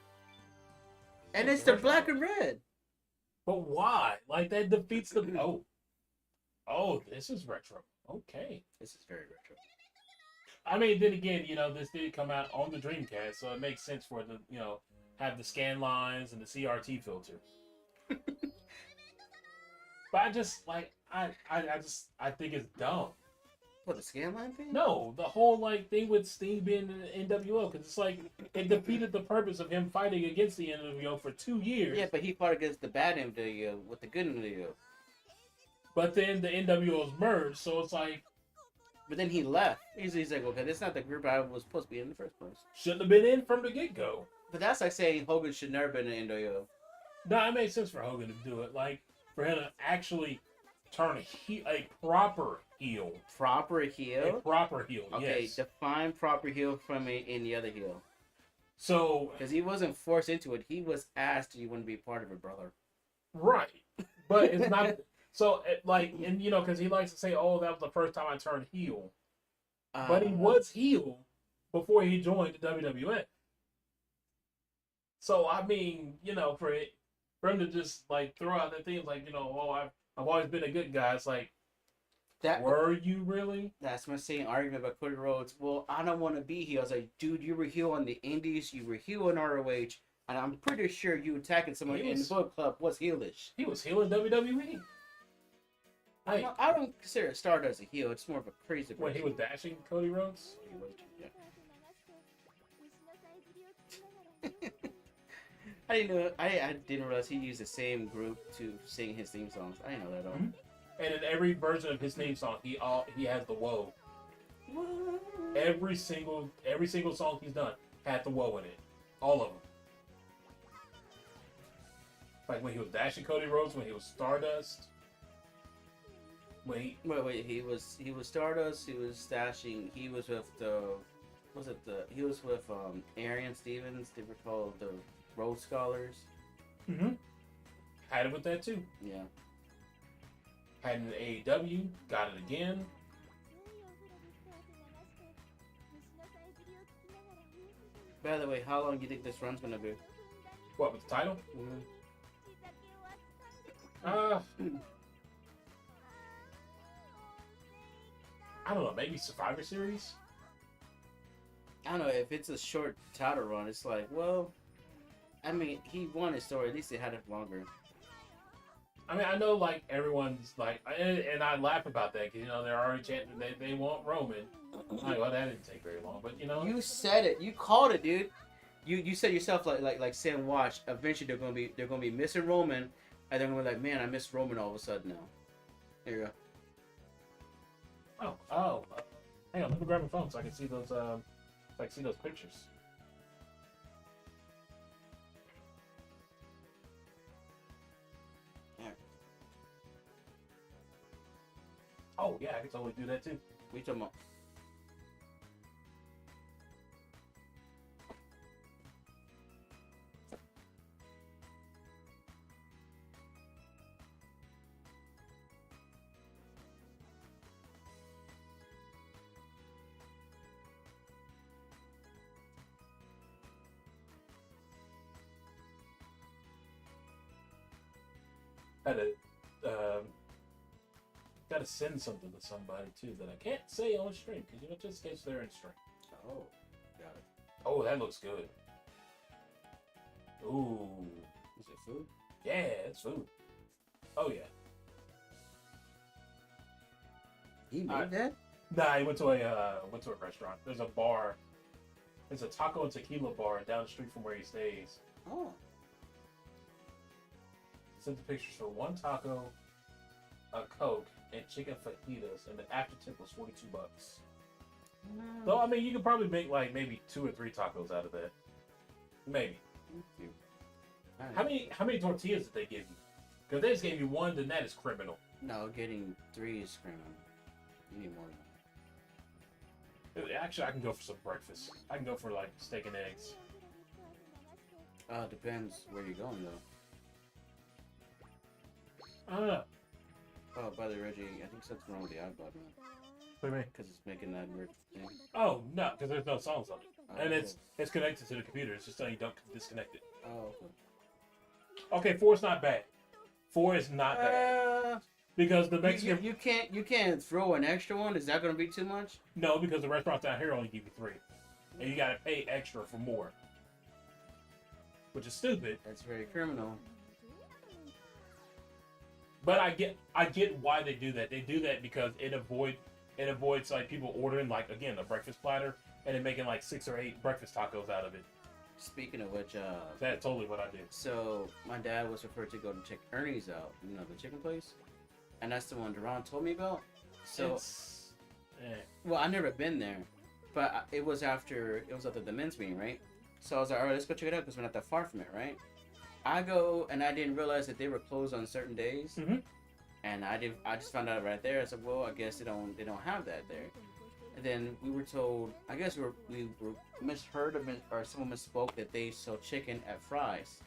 and it's the black and red. But why? Like that defeats the Oh, this is retro. Okay, this is very retro. I mean, then again, you know, this did come out on the Dreamcast, so it makes sense for it to, you know, have the scan lines and the CRT filter. But I just like I think it's dumb. What, the scan line thing? No, the whole like thing with Sting being in NWO, because it's like it defeated the purpose of him fighting against the NWO for 2 years. Yeah, but he fought against the bad NWO with the good NWO. But then the NWOs merged, so it's like. But then he left. He's like, okay, that's not the group I was supposed to be in the first place. Shouldn't have been in from the get-go. But that's like saying Hogan should never been in NWO. No, it makes sense for Hogan to do it. Like, for him to actually turn a proper heel. Proper heel? A proper heel, okay, yes. Define proper heel from any other heel. So... Because he wasn't forced into it. He was asked, do you want to be part of it, brother? Right. But it's not... So, like, and you know, because he likes to say, oh, that was the first time I turned heel. But he was heel before he joined the WWF. So, I mean, you know, for him to just, like, throw out that thing, like, you know, oh, I've always been a good guy. It's like, were you really? That's my same argument about Cody Rhodes. Well, I don't want to be heel. I was like, dude, you were heel on the Indies, you were heel in ROH, and I'm pretty sure you attacking someone in the Bullet Club was heelish. He was heel in WWE. I don't consider Stardust a heel. It's more of a crazy person. When he was dashing Cody Rhodes? He was, yeah. I didn't know. I didn't realize he used the same group to sing his theme songs. I didn't know that at all. Mm-hmm. And in every version of his theme song, he has the whoa. Every single song he's done had the woe in it. All of them. Like when he was Dashing Cody Rhodes, when he was Stardust. When he Wait. He was Stardust. He was stashing. He was with the. He was with Arian Stevens. They were called the Rhodes Scholars. Had it with that too. Yeah. Had it in AEW. Got it again. By the way, how long do you think this run's gonna be? What, with the title? Mm-hmm. I don't know. Maybe Survivor Series. I don't know, if it's a short title run, it's like, well, I mean, he won his story. At least they had it longer. I mean, I know like everyone's like, and I laugh about that because they're already chanting they want Roman. I'm like, well, that didn't take very long, but You said it. You called it, dude. You said yourself like Sam watch. Eventually they're gonna be missing Roman, and they're gonna be like, man, I miss Roman all of a sudden now. There you go. Hang on, let me grab my phone so I can see those pictures. Yeah. Oh yeah, I can totally do that too. What you talking about? Gotta send something to somebody too that I can't say on stream because just in case they're in stream. Oh, got it. Oh, that looks good. Ooh, Is it food? yeah, it's food. Oh yeah. He made that? Nah, he went to a restaurant. There's a bar. There's a taco and tequila bar down the street from where he stays. Oh. Sent the pictures for one taco, a Coke, and chicken fajitas, and the after tip was $42. So I mean, you could probably make like maybe 2 or 3 tacos out of that. Maybe. How many tortillas did they give you? Because they just gave you 1, then that is criminal. No, getting 3 is criminal. You need more than Actually, I can go for some breakfast. I can go for like steak and eggs. that. Depends where you're going though. I don't know. Oh, by the way, Reggie, I think something's wrong with the iPod, man. What do you mean? Because it's making that weird thing. Oh no, because there's no songs on it, Oh, and cool. it's connected to the computer. It's just saying you don't disconnect it. Oh, Okay, 4 is not bad. 4 is not bad because the Mexican you can't throw an extra one. Is that gonna be too much? no, because the restaurants down here only give you 3, and you gotta pay extra for more, which is stupid. That's very criminal. But I get why they do that. They do that because it avoids like people ordering like again a breakfast platter and then making like 6 or 8 breakfast tacos out of it. Speaking of which, That's totally what I do. so my dad was referred to go to check Ernie's out, the chicken place, and that's the one Duran told me about. So, well, I never been there, but it was after the men's meeting, right? So I was like, all right, let's go check it out because we're not that far from it, right? I go and I didn't realize that they were closed on certain days, and I just found out right there. I said, well, I guess they don't have that there. And then we were told, I guess we were misheard or someone misspoke that they sell chicken at Fry's.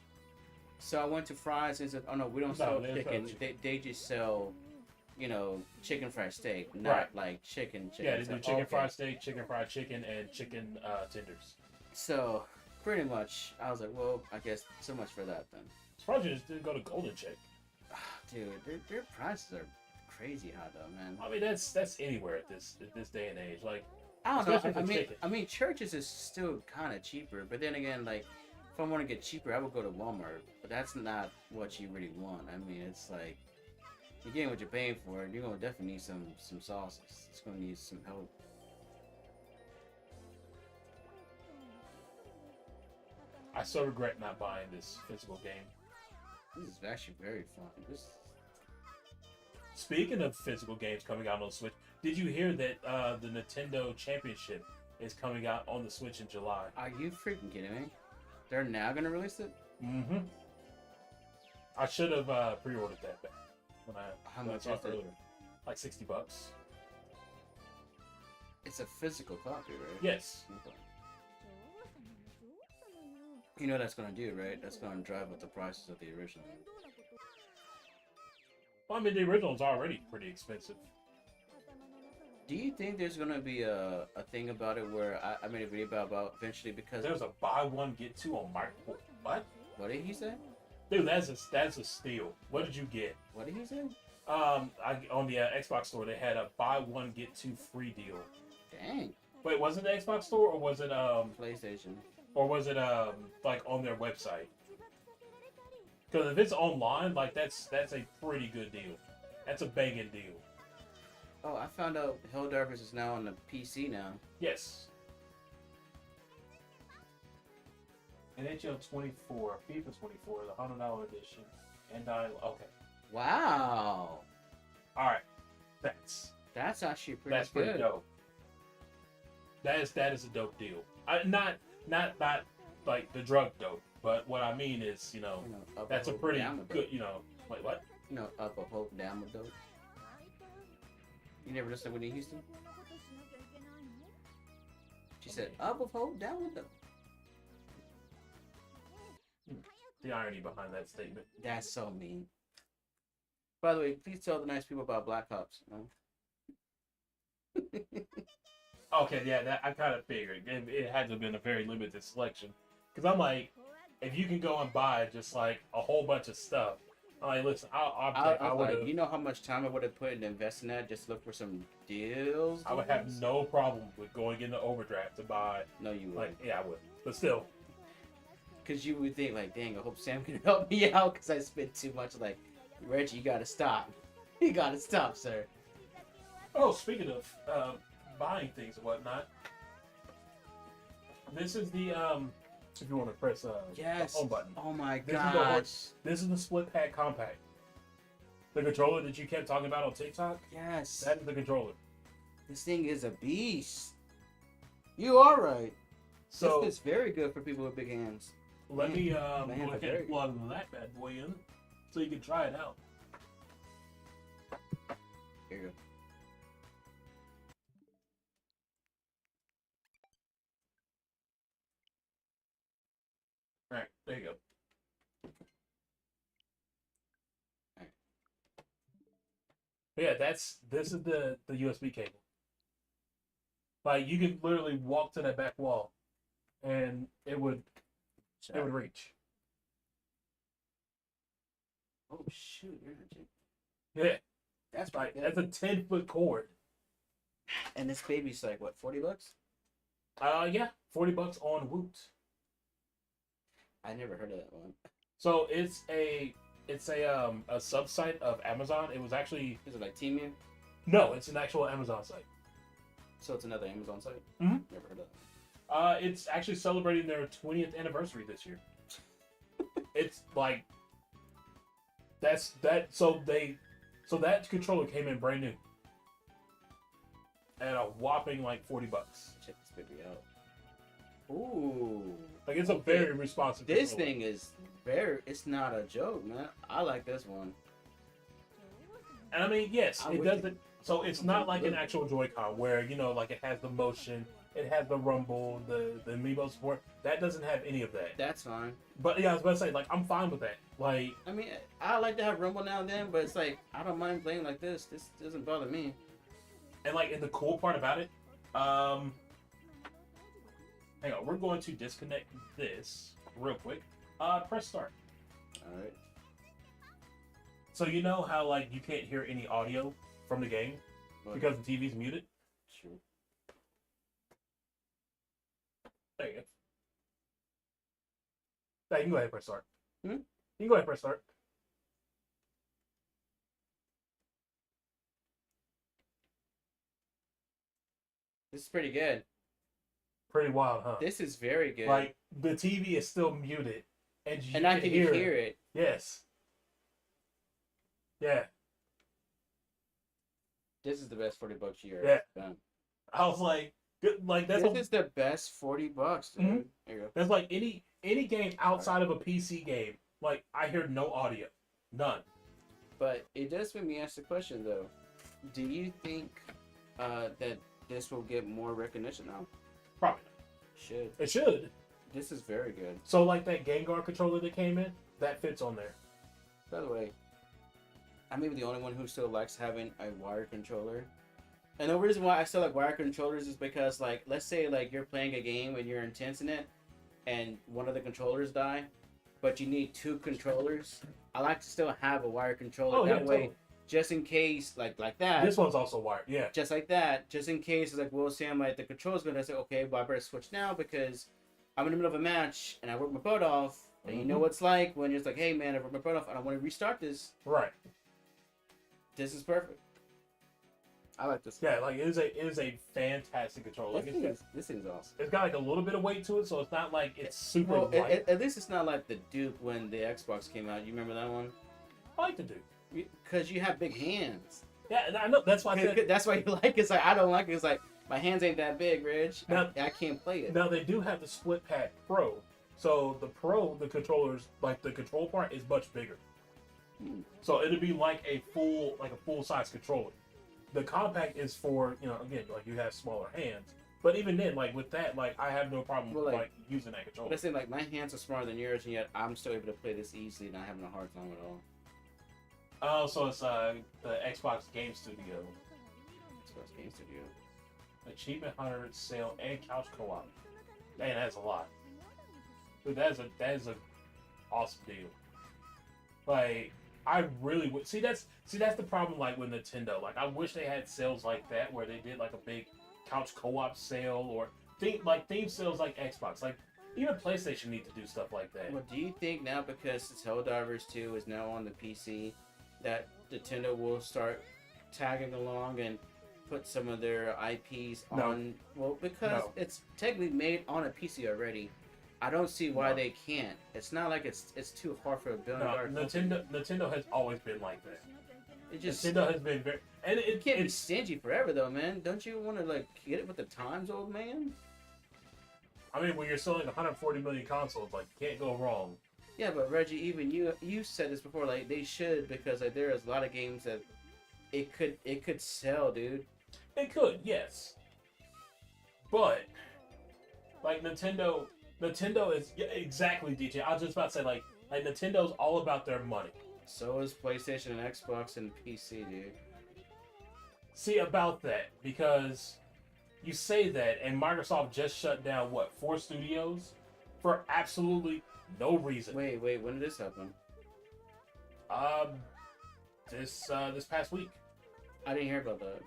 So I went to Fry's and said, oh no, we don't sell chicken. They just sell, chicken fried steak, not like chicken. Yeah, they do chicken fried steak, chicken fried chicken, and chicken tenders. So pretty much, I was like, well, I guess so much for that then. Surprised you just didn't go to Golden Chick. Dude, their prices are crazy high though, man. I mean, that's anywhere at this day and age. Like, I don't especially know. for chicken. I mean, Church's is still kind of cheaper, but then again, like, if I want to get cheaper, I would go to Walmart. But that's not what you really want. I mean, it's like you're getting what you're paying for. You're gonna definitely need some sauces. It's gonna need some help. I so regret not buying this physical game. This is actually very fun. Speaking of physical games coming out on Switch, did you hear that the Nintendo Championship is coming out on the Switch in July. Are you freaking kidding me? They're now gonna release it? Mm-hmm. I should have pre-ordered that back How when I much saw is it it? earlier. Like $60. It's a physical copy, right? Yes. Okay. You know what that's gonna do, right? That's gonna drive up the prices of the original. Well, I mean, the original's already pretty expensive. Do you think there's gonna be a thing about it where I made a video about eventually because There's a buy one get two on Micro. What? what did he say? Dude, that's a steal. What did you get? What did he say? On the Xbox store, they had a buy one get two free deal. Dang. Wait, was it the Xbox store or was it PlayStation. like on their website? Because if it's online, like that's a pretty good deal. That's a banging deal. Oh, I found out Helldivers is now on the PC now. Yes. NHL 24, FIFA 24, the $100 edition, and okay. Wow. All right, That's actually pretty that's good. pretty dope. That is a dope deal. Not like the drug dope, but what I mean is, Up that's a hope, pretty down with good, dope. Wait, what? Up a hope, down with dope. You never listened to Whitney Houston? She said, up with hope, down with dope. The irony behind that statement. That's so mean. By the way, please tell the nice people about Black Ops. No? Okay, yeah, that I kind of figured it had to have been a very limited selection. Because I'm like, if you can go and buy just like a whole bunch of stuff, I'm like, listen, I would like, you know how much time I would have put into investing that just to look for some deals? I would have no problem with going into overdraft to buy. No, you would. Like, yeah, I would, but still. Because you would think, like, dang, I hope Sam can help me out because I spent too much. Like, Reggie, you gotta stop. You gotta stop, sir. Oh, speaking of buying things and whatnot, this is the if you want to press Yes. the home button. Oh my This is gosh. This is the split pad compact. The controller that you kept talking about on TikTok. Yes. That is the controller. This thing is a beast. You are right. So this is very good for people with big hands. let me go hands are ahead very- and plug that bad boy in so you can try it out. Here you go. All right, there you go. Alright. But yeah, this is the USB cable. Like you could literally walk to that back wall, and it would reach. Oh shoot, you're legit. Yeah, That's like right. that's a 10-foot cord. And this baby's like what, $40? Yeah, $40 on Woot. I never heard of that one. So it's a sub-site of Amazon. It was actually Is it like Temu? no, it's an actual Amazon site. So it's another Amazon site? Mhm. Never heard of that. It's actually celebrating their 20th anniversary this year. It's like so that controller came in brand new at a whopping like $40. Check this baby out. Ooh. Like it's a Okay. very responsive. This controller. thing is it's not a joke, man. I like this one. And I mean, yes, I it wish doesn't. So it's not like an actual Joy-Con where like it has the motion, it has the rumble, the amiibo support. That doesn't have any of that. That's fine. But yeah, I was about to say, like, I'm fine with that. Like, I mean, I like to have rumble now and then, but it's like I don't mind playing like this. This doesn't bother me. and like, and the cool part about it, hang on, we're going to disconnect this real quick. Press start. All right. So you know how like you can't hear any audio from the game But, because the TV's muted. sure. There you go. Now you can go ahead and press start. Hmm? You can go ahead and press start. This is pretty good. Pretty wild, huh? This is very good. Like the TV is still muted, and you and I can hear it. Yes. Yeah. This is the best $40 you ever Yeah. spent. I was like, Good, like that's This is the best $40, dude. Mhm. There you go. that's like any game outside of a PC game. Like I hear no audio, none. But it does make me ask the question though. Do you think that this will get more recognition now? Probably not. Should. It should. This is very good. So like that Gengar controller that came in, that fits on there. By the way, I may be the only one who still likes having a wired controller. And the reason why I still like wired controllers is because, like, let's say like you're playing a game and you're intense in it, and one of the controllers die, but you need two controllers. I like to still have a wired controller Oh, yeah, that way, totally. just in case, like that. This one's also wired. Yeah. Just like that, just in case, like, well, say I'm like the control's gonna say, okay, well, I better switch now because I'm in the middle of a match and I work my butt off. And you know what it's like when you're just like, hey man, I worked my butt off. I don't want to restart this. Right. This is perfect. I like this. Yeah, like it is a fantastic controller. Like, This thing's awesome. it's got like a little bit of weight to it, so it's not like it's super Well, light. at least it's not like the Duke when the Xbox came out. You remember that one? I like to do. Because you have big hands. Yeah, and I know that's why I said. That's why you like it. It's like, I don't like it. It's like, my hands ain't that big, Reg. Now- I can't play it. Now they do have the split pad Pro, so the Pro, the controllers, like the control part is much bigger. So it'd be like a full size controller. The compact is for, you know, again, like you have smaller hands. But even then, like with that, like I have no problem Well, with like- like using that controller. But I say, like, my hands are smaller than yours, and yet I'm still able to play this easily, not having a hard time at all. Oh, so it's the Xbox Game Studio, Xbox Game Studio. Achievement Hunter, sale, and couch co-op. Man, that's a lot. Dude, that is a awesome deal. Like I really would see that's the problem. Like with Nintendo, like I wish they had sales like that where they did like a big couch co-op sale or theme sales like Xbox. Like even PlayStation need to do stuff like that. Well, do you think now, because Helldivers 2 is now on the PC, that Nintendo will start tagging along and put some of their IPs No. on? Well, because No. it's technically made on a PC already. I don't see why No. they can't. It's not like it's too hard for a No, billion-dollar company. Nintendo has always been like that. It just Nintendo has been very, and you can't be it's stingy forever though, man. Don't you want to like get it with the times, old man? I mean, when you're selling 140 million consoles, like you can't go wrong. Yeah, but Reggie, even you said this before. Like they should, because like there is a lot of games that it could sell, dude. It could, yes, but like Nintendo is exactly DJ. I was just about to say like Nintendo's all about their money. So is PlayStation and Xbox and PC, dude. See about that because you say that, and Microsoft just shut down what 4 studios for absolutely no reason. Wait, when did this happen? This past week. I didn't hear about that.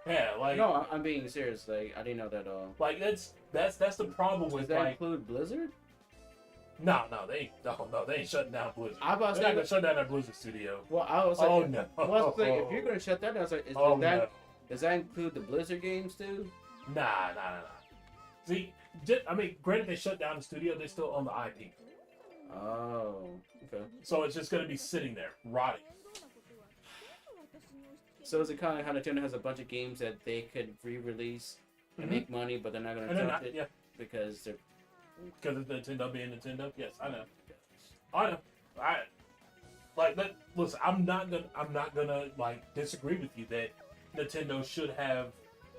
Yeah, like No, I'm being serious. Like I didn't know that at all. like that's the problem Does with that like include Blizzard? no they ain't shutting down Blizzard. I was They're not like, gonna shut down that Blizzard studio. well, I was like, Oh no. well, I was like, if you're gonna shut that down, I was like, Oh no. does that include the Blizzard games too? Nah. See, I mean, granted they shut down the studio, they still own the IP. Oh, okay. So it's just gonna be sitting there, rotting. So is it kind of how Nintendo has a bunch of games that they could re-release and Mhm. make money, but they're not gonna And they're touch not, it yeah, because they're because of Nintendo being Nintendo. Yes, I know. I like that. Listen, I'm not gonna like disagree with you that Nintendo should have,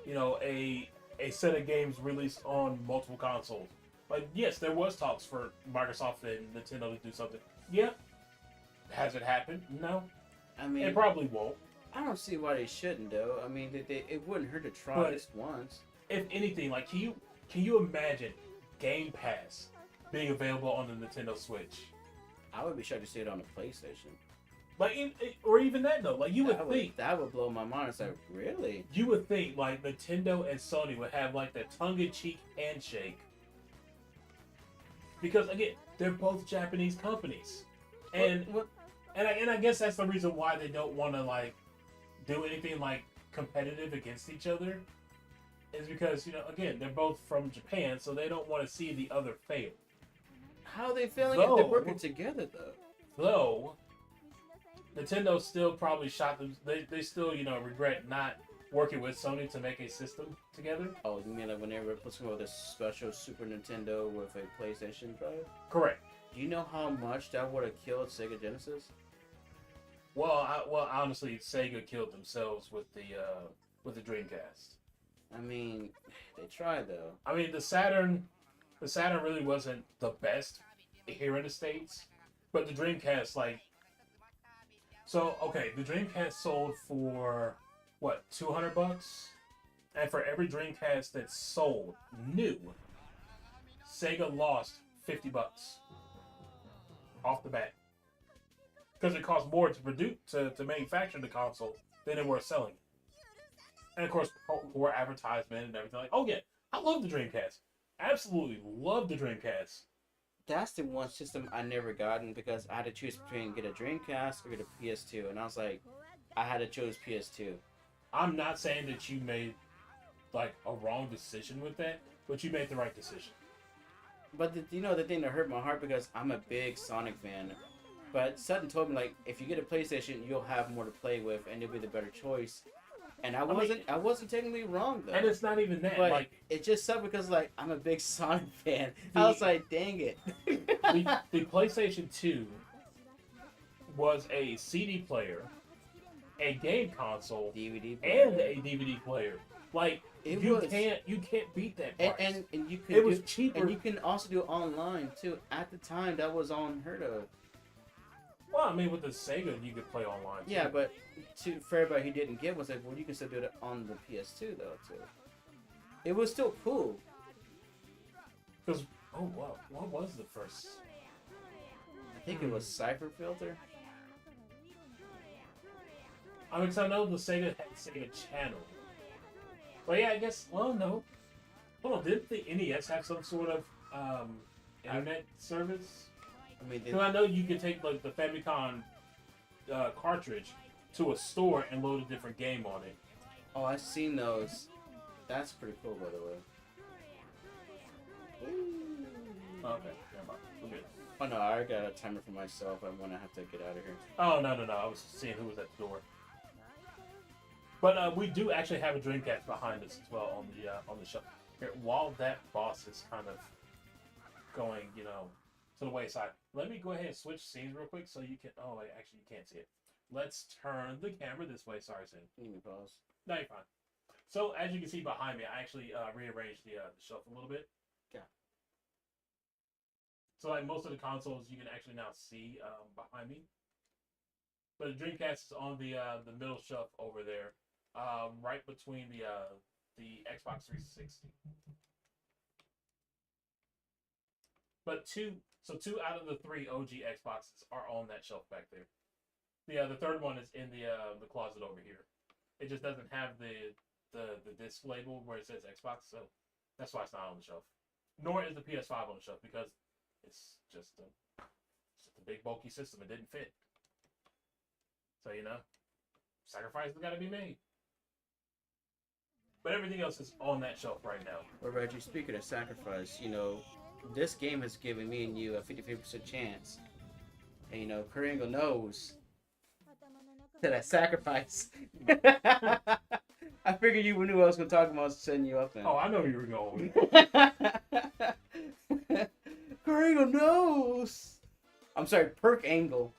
you know, a set of games released on multiple consoles. Like, yes, there was talks for Microsoft and Nintendo to do something. Yeah. Has it happened? No. I mean, It probably won't. I don't see why they shouldn't though. I mean, it wouldn't hurt to try But- this once. If anything, like, can you imagine Game Pass being available on the Nintendo Switch? I would be shocked to see it on the PlayStation. Like, or even that though. Like, you would think that would blow my mind. It's like, really? like Nintendo and Sony would have like that tongue-in-cheek handshake. Because again, they're both Japanese companies, and What? and I guess that's the reason why they don't want to like do anything like competitive against each other, is because, you know, again, they're both from Japan, so they don't want to see the other fail. How are they failing if they're Though- working together though? Though Nintendo still probably shot them. They still, you know, regret not working with Sony to make a system together. Oh, you mean like when they were putting with a special Super Nintendo with a PlayStation drive? Correct. Do you know how much that would have killed Sega Genesis? Well, honestly, Sega killed themselves with the Dreamcast. I mean, they tried though. I mean, the Saturn really wasn't the best here in the States, but the Dreamcast, like, so okay, the Dreamcast sold for what, $200, and for every Dreamcast that sold new, Sega lost $50 off the bat because it cost more to produce to manufacture the console than it was selling. And of course, more advertisement and everything. Like, oh yeah, I love the Dreamcast. Absolutely love the Dreamcast. That's the one system I never gotten because I had to choose between get a Dreamcast or get a PS2, and I was like, I had to choose PS2. I'm not saying that you made like a wrong decision with that, but you made the right decision. But the thing that hurt my heart because I'm a big Sonic fan. But Sutton told me like if you get a PlayStation, you'll have more to play with, and it'll be the better choice. And I wasn't technically wrong though. And it's not even that. But like it just sucked because like I'm a big Sonic fan. I was like, dang it. the PlayStation 2 was a CD player, a game console, DVD player. and a DVD player. Like you can't beat that price. And you can it was cheaper. And you can also do it online too. At the time, that was unheard of. Well, I mean, with the Sega, you could play online. Yeah, too. but for everybody who didn't get, was like, well, you can still do it on the PS2 though too. It was still cool. Because wow, what was the first? I think it was Cypher Filter. I mean, 'cause I know the Sega had Sega Channel. But yeah, I guess. Well, no. Hold on, didn't the NES have some sort of internet service? I mean, Because I know you could take like the Famicom cartridge to a store and load a different game on it. oh, I've seen those. That's pretty cool, by the way. Okay, never mind. We're good. Oh no, I got a timer for myself. I'm gonna have to get out of here. Oh no! I was seeing who was at the door. But we do actually have a Dreamcast behind us as well on the shelf. Here, while that boss is kind of going, to the wayside, let me go ahead and switch scenes real quick so you can. Oh, wait, actually, you can't see it. Let's turn the camera this way. Sorry, Sin. Let me pause. No, you're fine. So as you can see behind me, I actually rearranged the shelf a little bit. Yeah. So like most of the consoles, you can actually now see behind me. But the Dreamcast is on the middle shelf over there. Right between the Xbox 360. But two out of the 3 OG Xboxes are on that shelf back there. The third one is in the closet over here. It just doesn't have the disc label where it says Xbox, so that's why it's not on the shelf. Nor is the PS5 on the shelf because it's just a big bulky system. It didn't fit. So sacrifices got to be made. But everything else is on that shelf right now. Well, Reggie, speaking of sacrifice, this game has given me and you a 50% chance. And, Karingo knows that I sakasacrifice. I figured you knew what I was going to talk about. I was setting you up then. Oh, I know you were going. Karingo knows. I'm sorry, Perk Angle.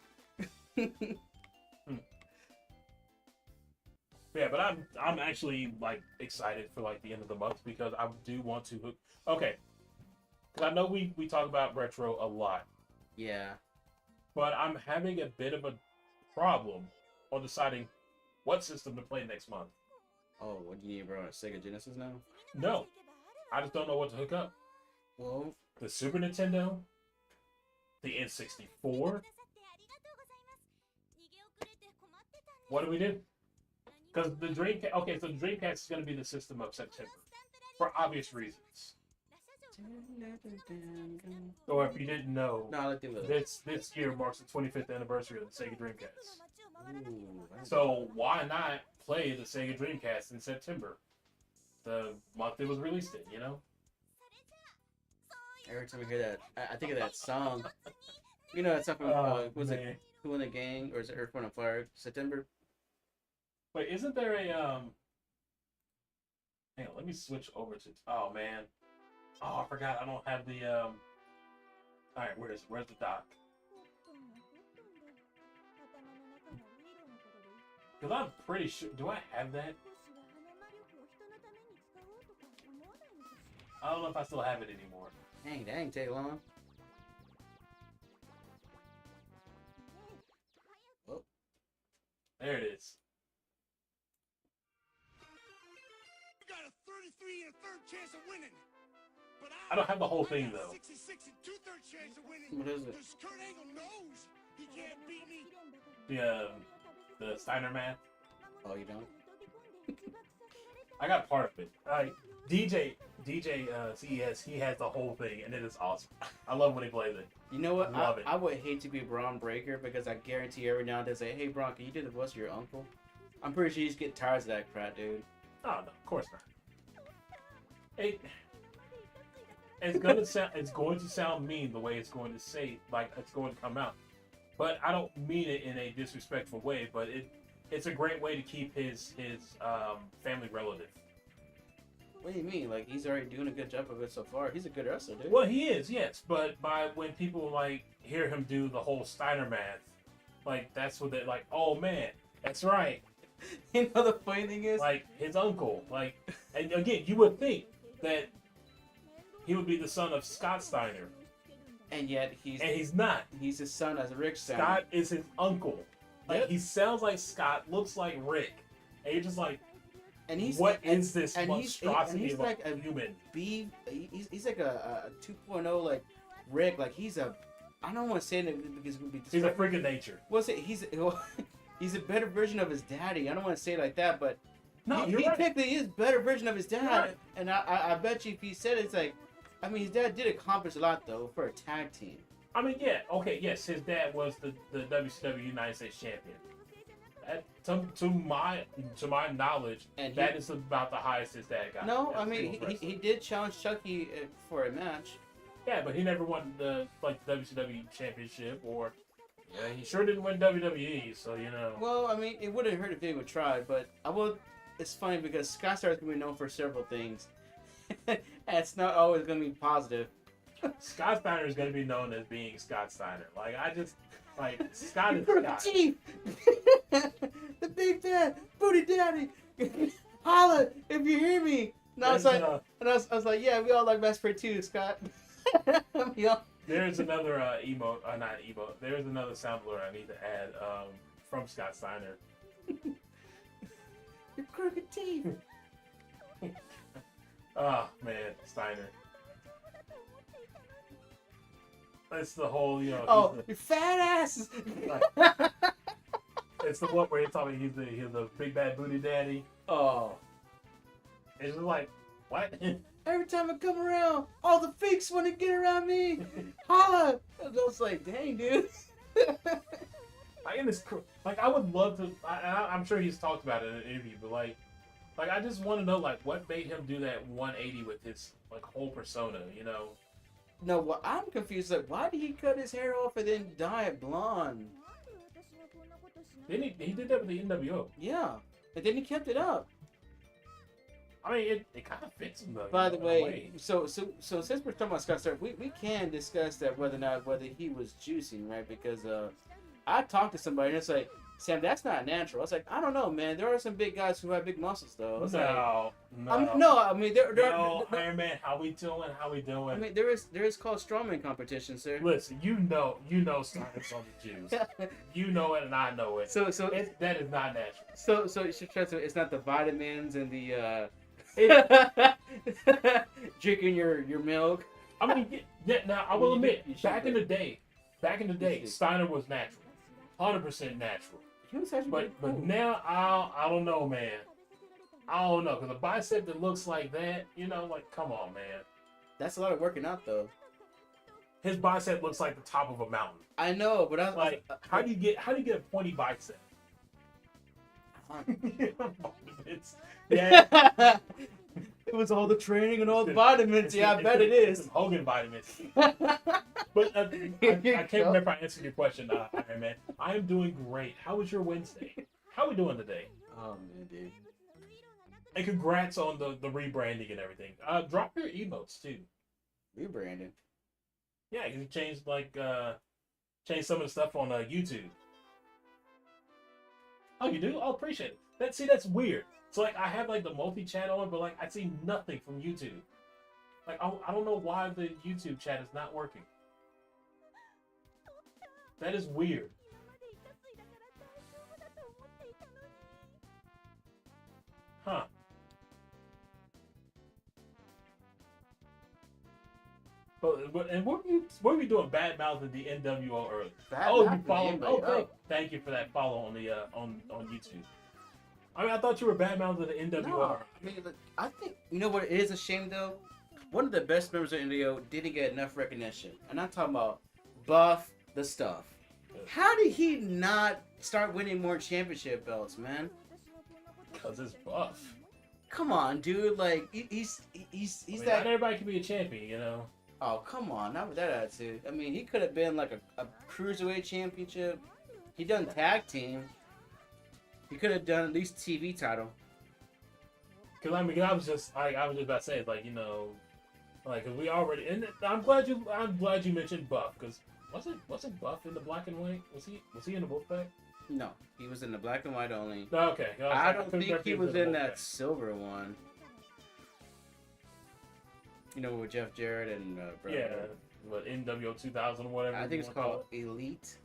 Yeah, but I'm actually like excited for like the end of the month because I do want to hook. Okay, because I know we talk about retro a lot. Yeah. But I'm having a bit of a problem on deciding what system to play next month. Oh, what do you need, bro? A Sega Genesis now? No, I just don't know what to hook up. Well, The Super Nintendo, the N64. What do we do? Because the Dreamcast, okay, so the Dreamcast is going to be the system of September for obvious reasons. Or if you didn't know, no, this year marks the 25th anniversary of the Sega Dreamcast. Ooh, So why not play the Sega Dreamcast in September, the month it was released in? Every time I hear that, I think of that song. You know that song from was it Who in the Gang or is it Earth, Wind and Fire? September. Wait, isn't there a Hang on, let me switch over to. Oh man. Oh, I forgot. I don't have the. All right, where's the doc? Because I'm pretty sure. Do I have that? I don't know if I still have it anymore. Dang, that ain't take long. Oh. There it is. You got a 33 and a third chance of winning. But I don't have the whole thing though. 66 and 2/3 chance of winning. What is it? Because Kurt Angle knows he can't beat me. The Steiner math. Oh, you don't? I got part of it. DJ CES, he has the whole thing, and it is awesome. I love when he plays it. You know what? Love it. I would hate to be Braun Breaker because I guarantee every now and then say, "Hey, Braun, can you do the voice of your uncle?" I'm pretty sure you just get tired of that crap, dude. Oh no, of course not. It's going to sound mean the way it's going to say, like it's going to come out. But I don't mean it in a disrespectful way. But it's a great way to keep his family relative. What do you mean? Like, he's already doing a good job of it so far. He's a good wrestler, dude. Well, he is, yes. But when people like hear him do the whole Steiner math, like that's what they're like. Oh man, that's right. You know the funny thing is, Like his uncle, like, and again, you would think that he would be the son of Scott Steiner, and yet he's not. He's his son as Rick Steiner. Scott is his uncle. Like Yep. he sounds like Scott, looks like Rick, and you're just like, and he's what is this and monstrosity he's of like a human? He's like a 2.0 like Rick. Like he's a, I don't want to say it because it would be. He's a freak of nature. What's it? He's a better version of his daddy. I don't want to say it like that, but No, he you're right. technically is a better version of his dad. Right. And I bet you if he said it, it's like, I mean, his dad did accomplish a lot though for a tag team. I mean, yeah, okay, yes, his dad was the WCW United States champion. To my knowledge, And that is about the highest his dad got. No, as I a mean singles wrestler. he did challenge Chucky for a match. Yeah, but he never won the WCW championship, or he sure didn't win WWE. So you know. Well, I mean, it wouldn't hurt if they would try, but I will. It's funny because Scott Steiner's gonna be known for several things, and it's not always gonna be positive. Scott Steiner is going to be known as being Scott Steiner. Like Scott is Scott. Chief, the big bad booty daddy, holla if you hear me. And I was like, I was like, yeah, we all like Best Friend too, Scott. We all- There's another not emote. There's another sound blur I need to add from Scott Steiner. Your crooked teeth. Oh man, Steiner. It's the whole, Oh, your fat asses. It's the one where he's talking. He's the big bad booty daddy. Oh. It's just like, what? Every time I come around, all the freaks want to get around me. Holla! I was like, dang, dude. I would love to. I'm sure he's talked about it in an interview, but like I just want to know what made him do that 180 with his whole persona, No, what I'm confused. Like, why did he cut his hair off and then dye it blonde? Then he did that with the NWO. Yeah, and then he kept it up. I mean, it kind of fits him though. By the in a way, so since we're talking about Scott Steiner, we can discuss that whether he was juicing, right? Because I talked to somebody and it's like, Sam, that's not natural. I was like, I don't know, man. There are some big guys who have big muscles, though. It's No. I mean, there Iron Man, how we doing? I mean, there is called strongman competition, sir. Listen, you know, Steiner's on the Jews. You know it, and I know it. So that is not natural. So you should try to. It's not the vitamins and the drinking your milk. I mean, yeah. Now I will admit, you should back in do. the day, Steiner was natural, 100% natural. He was actually But pretty cool. now I don't know, man. I don't know, because a bicep that looks like that, come on, man. That's a lot of working out, though. His bicep looks like the top of a mountain. I know, but I Like, how do you get a pointy bicep? Yeah, it was all the training and all the vitamins. Yeah, I bet it is. Some Hogan vitamins. But I can't remember if I answered your question, Iron Man. I am doing great. How was your Wednesday? How are we doing today? Oh man, dude. And congrats on the rebranding and everything. Drop your emotes too. Rebranding. Yeah, because you changed changed some of the stuff on YouTube. Oh, you do? Oh, appreciate it. That's weird. So like I have like the multi-chat on, but like I see nothing from YouTube. Like I don't know why the YouTube chat is not working. That is weird. Huh. But and what were we doing? Bad mouthing the NWO early. You followed. Oh, thank you for that follow on the on YouTube. I mean, I thought you were bad mouthing the NWO. No, I mean, look, I think you know what it is a shame though. One of the best members of NWO didn't get enough recognition, and I'm talking about Buff the Stuff. How did he not start winning more championship belts, man? Because it's Buff. Come on, dude. Like he's I mean, that. not everybody can be a champion, you know. Oh, come on, not with that attitude. I mean, he could have been like a cruiserweight championship. He done tag team. He could have done at least TV title. Because I mean, I was just about to say, like, you know, like, cause we already, and I'm glad you mentioned Buff, because wasn't Buff in the black and white? Was he in the Wolfpack? No, he was in the black and white only. Okay. I don't think he was in that silver one. You know, with Jeff Jarrett and yeah, what NWO 2000 or whatever. I think it's called Elite.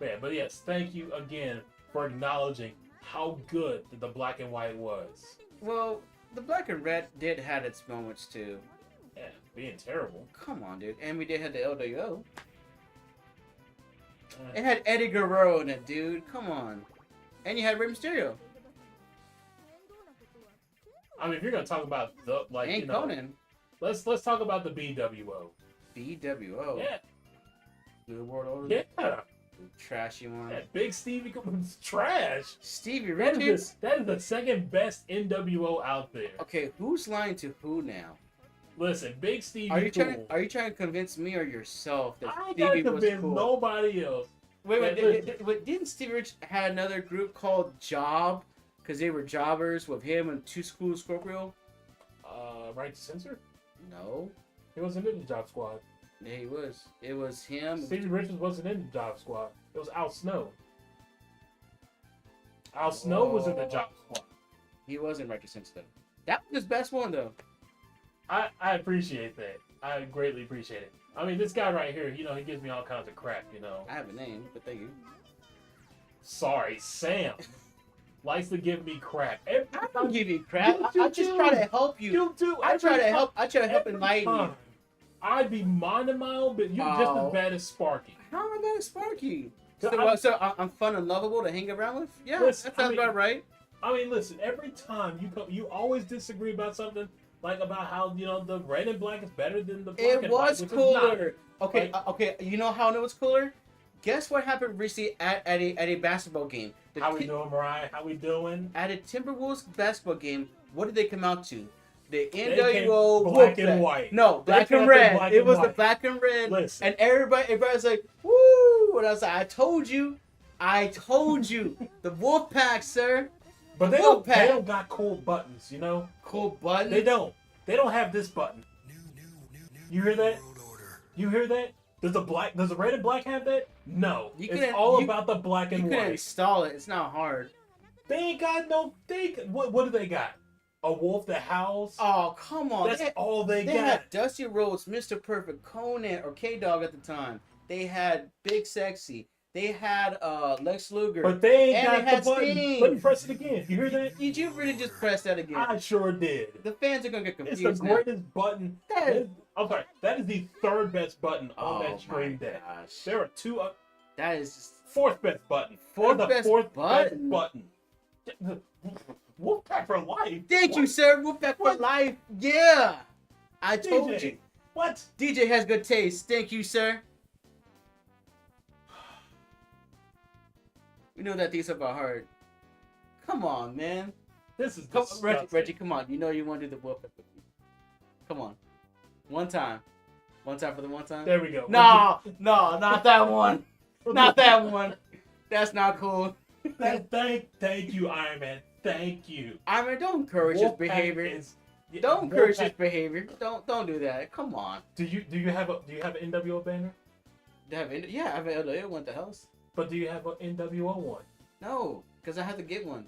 Yeah, but yes, thank you again for acknowledging how good the black and white was. Well, the black and red did have its moments too. Yeah, being terrible. Come on, dude. And we did have the LWO. It had Eddie Guerrero in it, dude. Come on. And you had Rey Mysterio. I mean, if you're gonna talk about the like, and you know, Conan. let's talk about the BWO. BWO. Yeah. New World Order. Yeah. Trashy one. That Big Stevie was trash. Stevie That Richards. is the second best NWO out there. Okay, who's lying to who now? Listen, Big Stevie. Are you cool. trying to convince me or yourself that I Stevie gotta was convince cool? nobody else. Wait, Listen. didn't Stevie Rich had another group called Job? Because they were jobbers with him and Two School Scorpio? Right to censor? No. He wasn't in the Job Squad. Yeah, he was. It was him. Stevie Richards wasn't in the Job Squad. It was Al Snow. Al Snow was in the Job Squad. He wasn't right to censor though. That was his best one though. I appreciate that. I greatly appreciate it. I mean, this guy right here, you know, he gives me all kinds of crap, you know. I have a name, but thank you. Sorry, Sam. Likes to give me crap. Every I don't give you crap. You I just do. try to help you. You do. I try to Every help. I try to help every enlighten you. time. I'd be minding my own, but you're just Oh. as bad as Sparky. How am I gonna spark you? So I'm fun and lovable to hang around with? Yeah, Listen, that sounds I mean- about right. I mean, listen. Every time you come, you always disagree about something, like about how you know the red and black is better than the black It and was white, which is not. cooler. Okay, okay. You know how it was cooler? Guess what happened recently at a basketball game? The How we Ti- doing, Mariah? How we doing? At a Timberwolves basketball game, what did they come out to? The came NWO black and Wolfpack. white. No, They black came and out to red. black It and was the white. black and red. Listen. And everybody's like, woo! And I was like, I told you. The Wolfpack, sir. But The they Wolfpack. don't got cool buttons, you know. Cool button. They don't. They don't have this button. You hear that? You hear that? Does the red and black have that? No. You It's couldn't- all you- about the black You and can white. install it. It's not hard. They ain't got no. What do they got? A wolf that howls. Oh, come on. That's all they They got. had Dusty Rhodes, Mr. Perfect, Conan, or K-Dog at the time. They had Big Sexy. They had Lex Luger. But they ain't And got they had the button. Sting. Let me press it again. You hear that? Did you really just press that again? I sure did. The fans are gonna get It's confused the now. greatest button. That is- I'm sorry. That is the third best button on Oh that stream my deck. gosh. There are two. That is just Fourth best button. Fourth That's the best fourth button? best button. Wolfpack for life. Thank you, sir. Wolfpack for What? life. Yeah. I told DJ. you. What? DJ has good taste. Thank you, sir. You know that thing's about heart. Come on, man. This is Come, disgusting. Reggie, come on. You know you want to do the Wolfpack with me. Come on. One time. One time for the one time? There we go. No, not that one. Not that one. That's not cool. Thank you, Iron Man. Thank you. I mean, don't encourage his Wolfpack behavior. yeah, Don't encourage his Wolfpack- behavior. Don't do that. Come on. Do you have an NWO banner? Yeah, I have an LA one at the house. But do you have an NWO one? No, because I have to get one.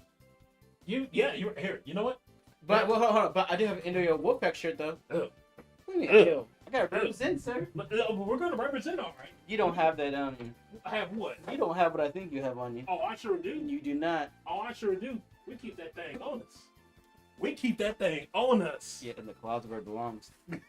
You're here. You know what? But well, hold on. But I do have an NWO Wolfpack shirt though. Ugh. What do you mean, Ugh. ew? I gotta represent, sir. We're gonna represent, all right. You don't have that on you. I have what? You don't have what I think you have on you. Oh, I sure do. You do not. Oh, I sure do. We keep that thing on us. We keep that thing on us. Yet in the closet where it belongs. Cause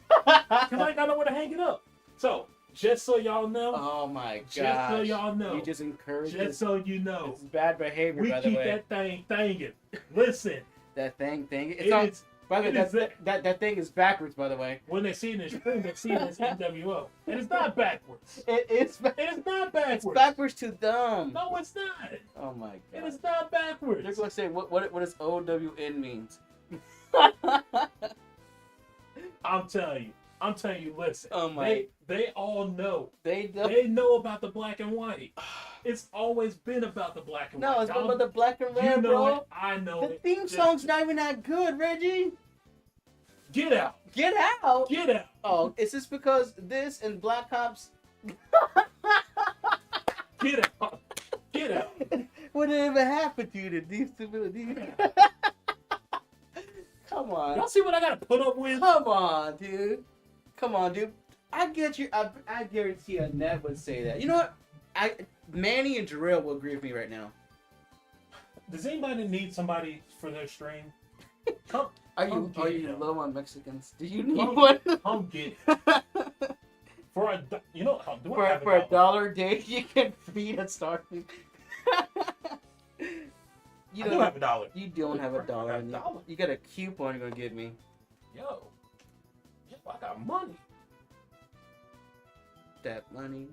I ain't got nowhere to hang it up. So just so y'all know, Oh my god. just so y'all know, You just encourage just it. so you know, It's bad behavior, we by the keep way. that thing thangin'. Listen, That thing. It's it on. is By the way, it is that thing is backwards. By the way. when they see this, they see this NWO, and it's not backwards. It's It is not backwards. It's backwards to them. No, it's not. Oh my It god. is not backwards. They're gonna say what does OWN means? I'm telling you. Listen. Oh my. They all know. They don't. They know about the black and white. It's always been about the black and No, white. it's about the black and red, you know bro. it. I know The it. theme Just song's not even that good, Reggie. Get out. Get out. Get out. Oh, is this because this and Black Ops? Get out. Get out. What even happened to you to these stability? Come on. Y'all see what I gotta put up with? Come on, dude. Come on, dude. I get you. I guarantee Annette would say that. You know what? Manny and Jarrell will agree with me right now. Does anybody need somebody for their stream? Come, Are get you him. low on Mexicans? Do you need Come- one? come get it. For a you know do I have for a a dollar a day, you can feed a starving. You I do have $1. You don't have a dollar. I got on a you. dollar. You got a coupon you're gonna give me. Yo, I got money. That money.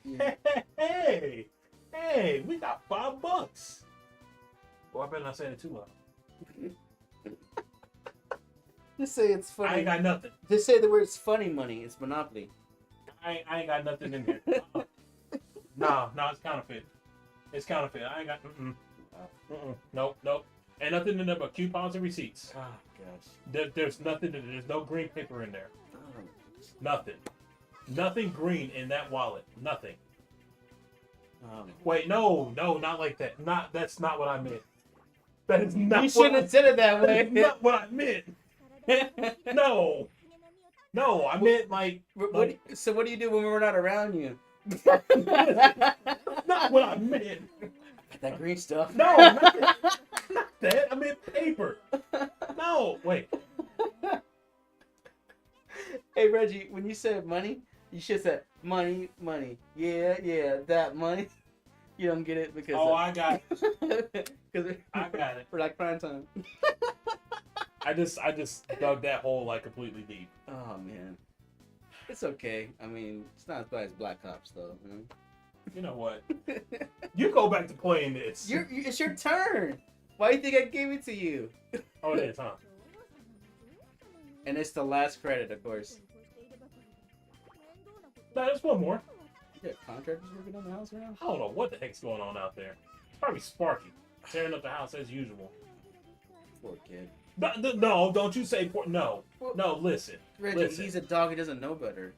Yeah. Hey, we got $5. Boy, I better not say it too loud. Just say it's funny. I ain't got nothing. Just say the words funny money. It's Monopoly. I ain't got nothing in here. No, it's counterfeit. It's counterfeit. I ain't got. Nope. Ain't nothing in there but coupons and receipts. Oh gosh. There's nothing. There's no green paper in there. Oh. Nothing green in that wallet. Nothing. Um, Wait, no, not like that. That's not what I meant. That is not. you shouldn't have said it that That is way. not what I meant. No, I meant like. So what do you do when we're not around you? Not what I meant. That green stuff. No, not that. I meant paper. No, wait. Hey Reggie, when you said money, you should say money. Yeah, that money. You don't get it because. Oh, I got it. Because I got it. for like prime time. I just dug that hole like completely deep. Oh man, it's okay. I mean, it's not as bad as Black Ops though. You know what? You go back to playing this. It's your turn. Why do you think I gave it to you? Oh, it is, huh? And it's the last credit, of course. No, there's one more. You got contractors working on the house right now? I don't know what the heck's going on out there. It's probably Sparky tearing up the house as usual. Poor kid. No, don't you say poor. No, listen. Reggie, Listen. he's a dog. He doesn't know better.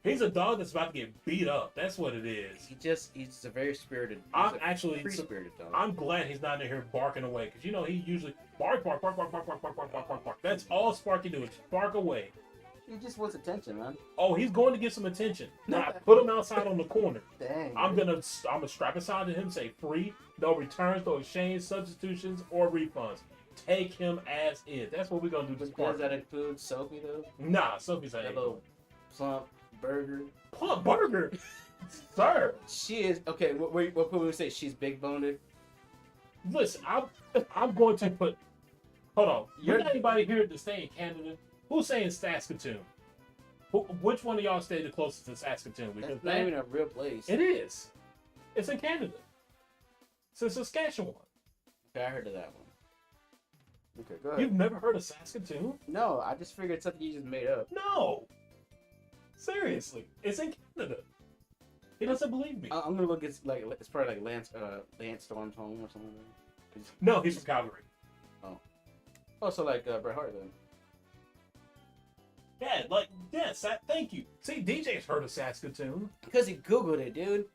He's a dog that's about to get beat up. That's what it is. He's a very spirited. I'm actually. free-spirited dog. I'm glad he's not in here barking away, because you know he usually bark. That's all Sparky do is bark away. He just wants attention, man. Oh, he's going to get some attention. When I put him outside on the corner, Dang. I'm gonna strap aside to him, say free, no returns, no exchange, substitutions, or refunds. Take him as is. That's what we're gonna do. This Does that include Sophie though? Nah, Sophie's That ain't. little plump burger. Plump burger, sir. She is okay. What would we say? She's big boned. Listen, I'm going to put. Hold on. You're- Is anybody here to stay in Canada? Who's saying Saskatoon? Which one of y'all stay the closest to Saskatoon? Because That's not even a real place. it is. It's in Canada. It's in Saskatchewan. Okay, I heard of that one. Okay, go ahead. You've never heard of Saskatoon? No, I just figured it's something you just made up. No. Seriously, it's in Canada. He doesn't believe me. I'm gonna look. It's probably like Lance Storm's home or something. No, he's from Calgary. Oh, so like Bret Hart then. Yeah, thank you. See, DJ's heard of Saskatoon. Because he Googled it, dude.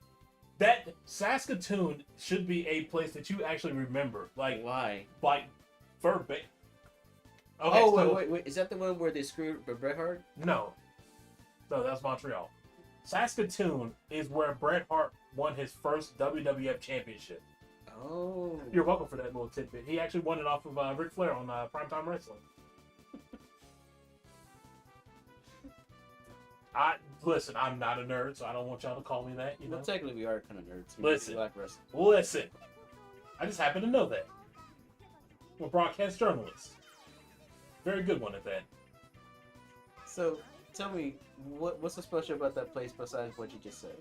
That Saskatoon should be a place that you actually remember. Like Why? verbatim. Okay, Oh, so, wait. Is that the one where they screwed Bret Hart? No, that's Montreal. Saskatoon is where Bret Hart won his first WWF championship. Oh. You're welcome for that little tidbit. He actually won it off of Ric Flair on Primetime Wrestling. Listen, I'm not a nerd, so I don't want y'all to call me that. You know. Well, technically, we are kind of nerds. Listen. We like wrestling. Listen, I just happen to know that. I'm a broadcast journalist. Very good one at that. So, tell me, what's so special about that place besides what you just said?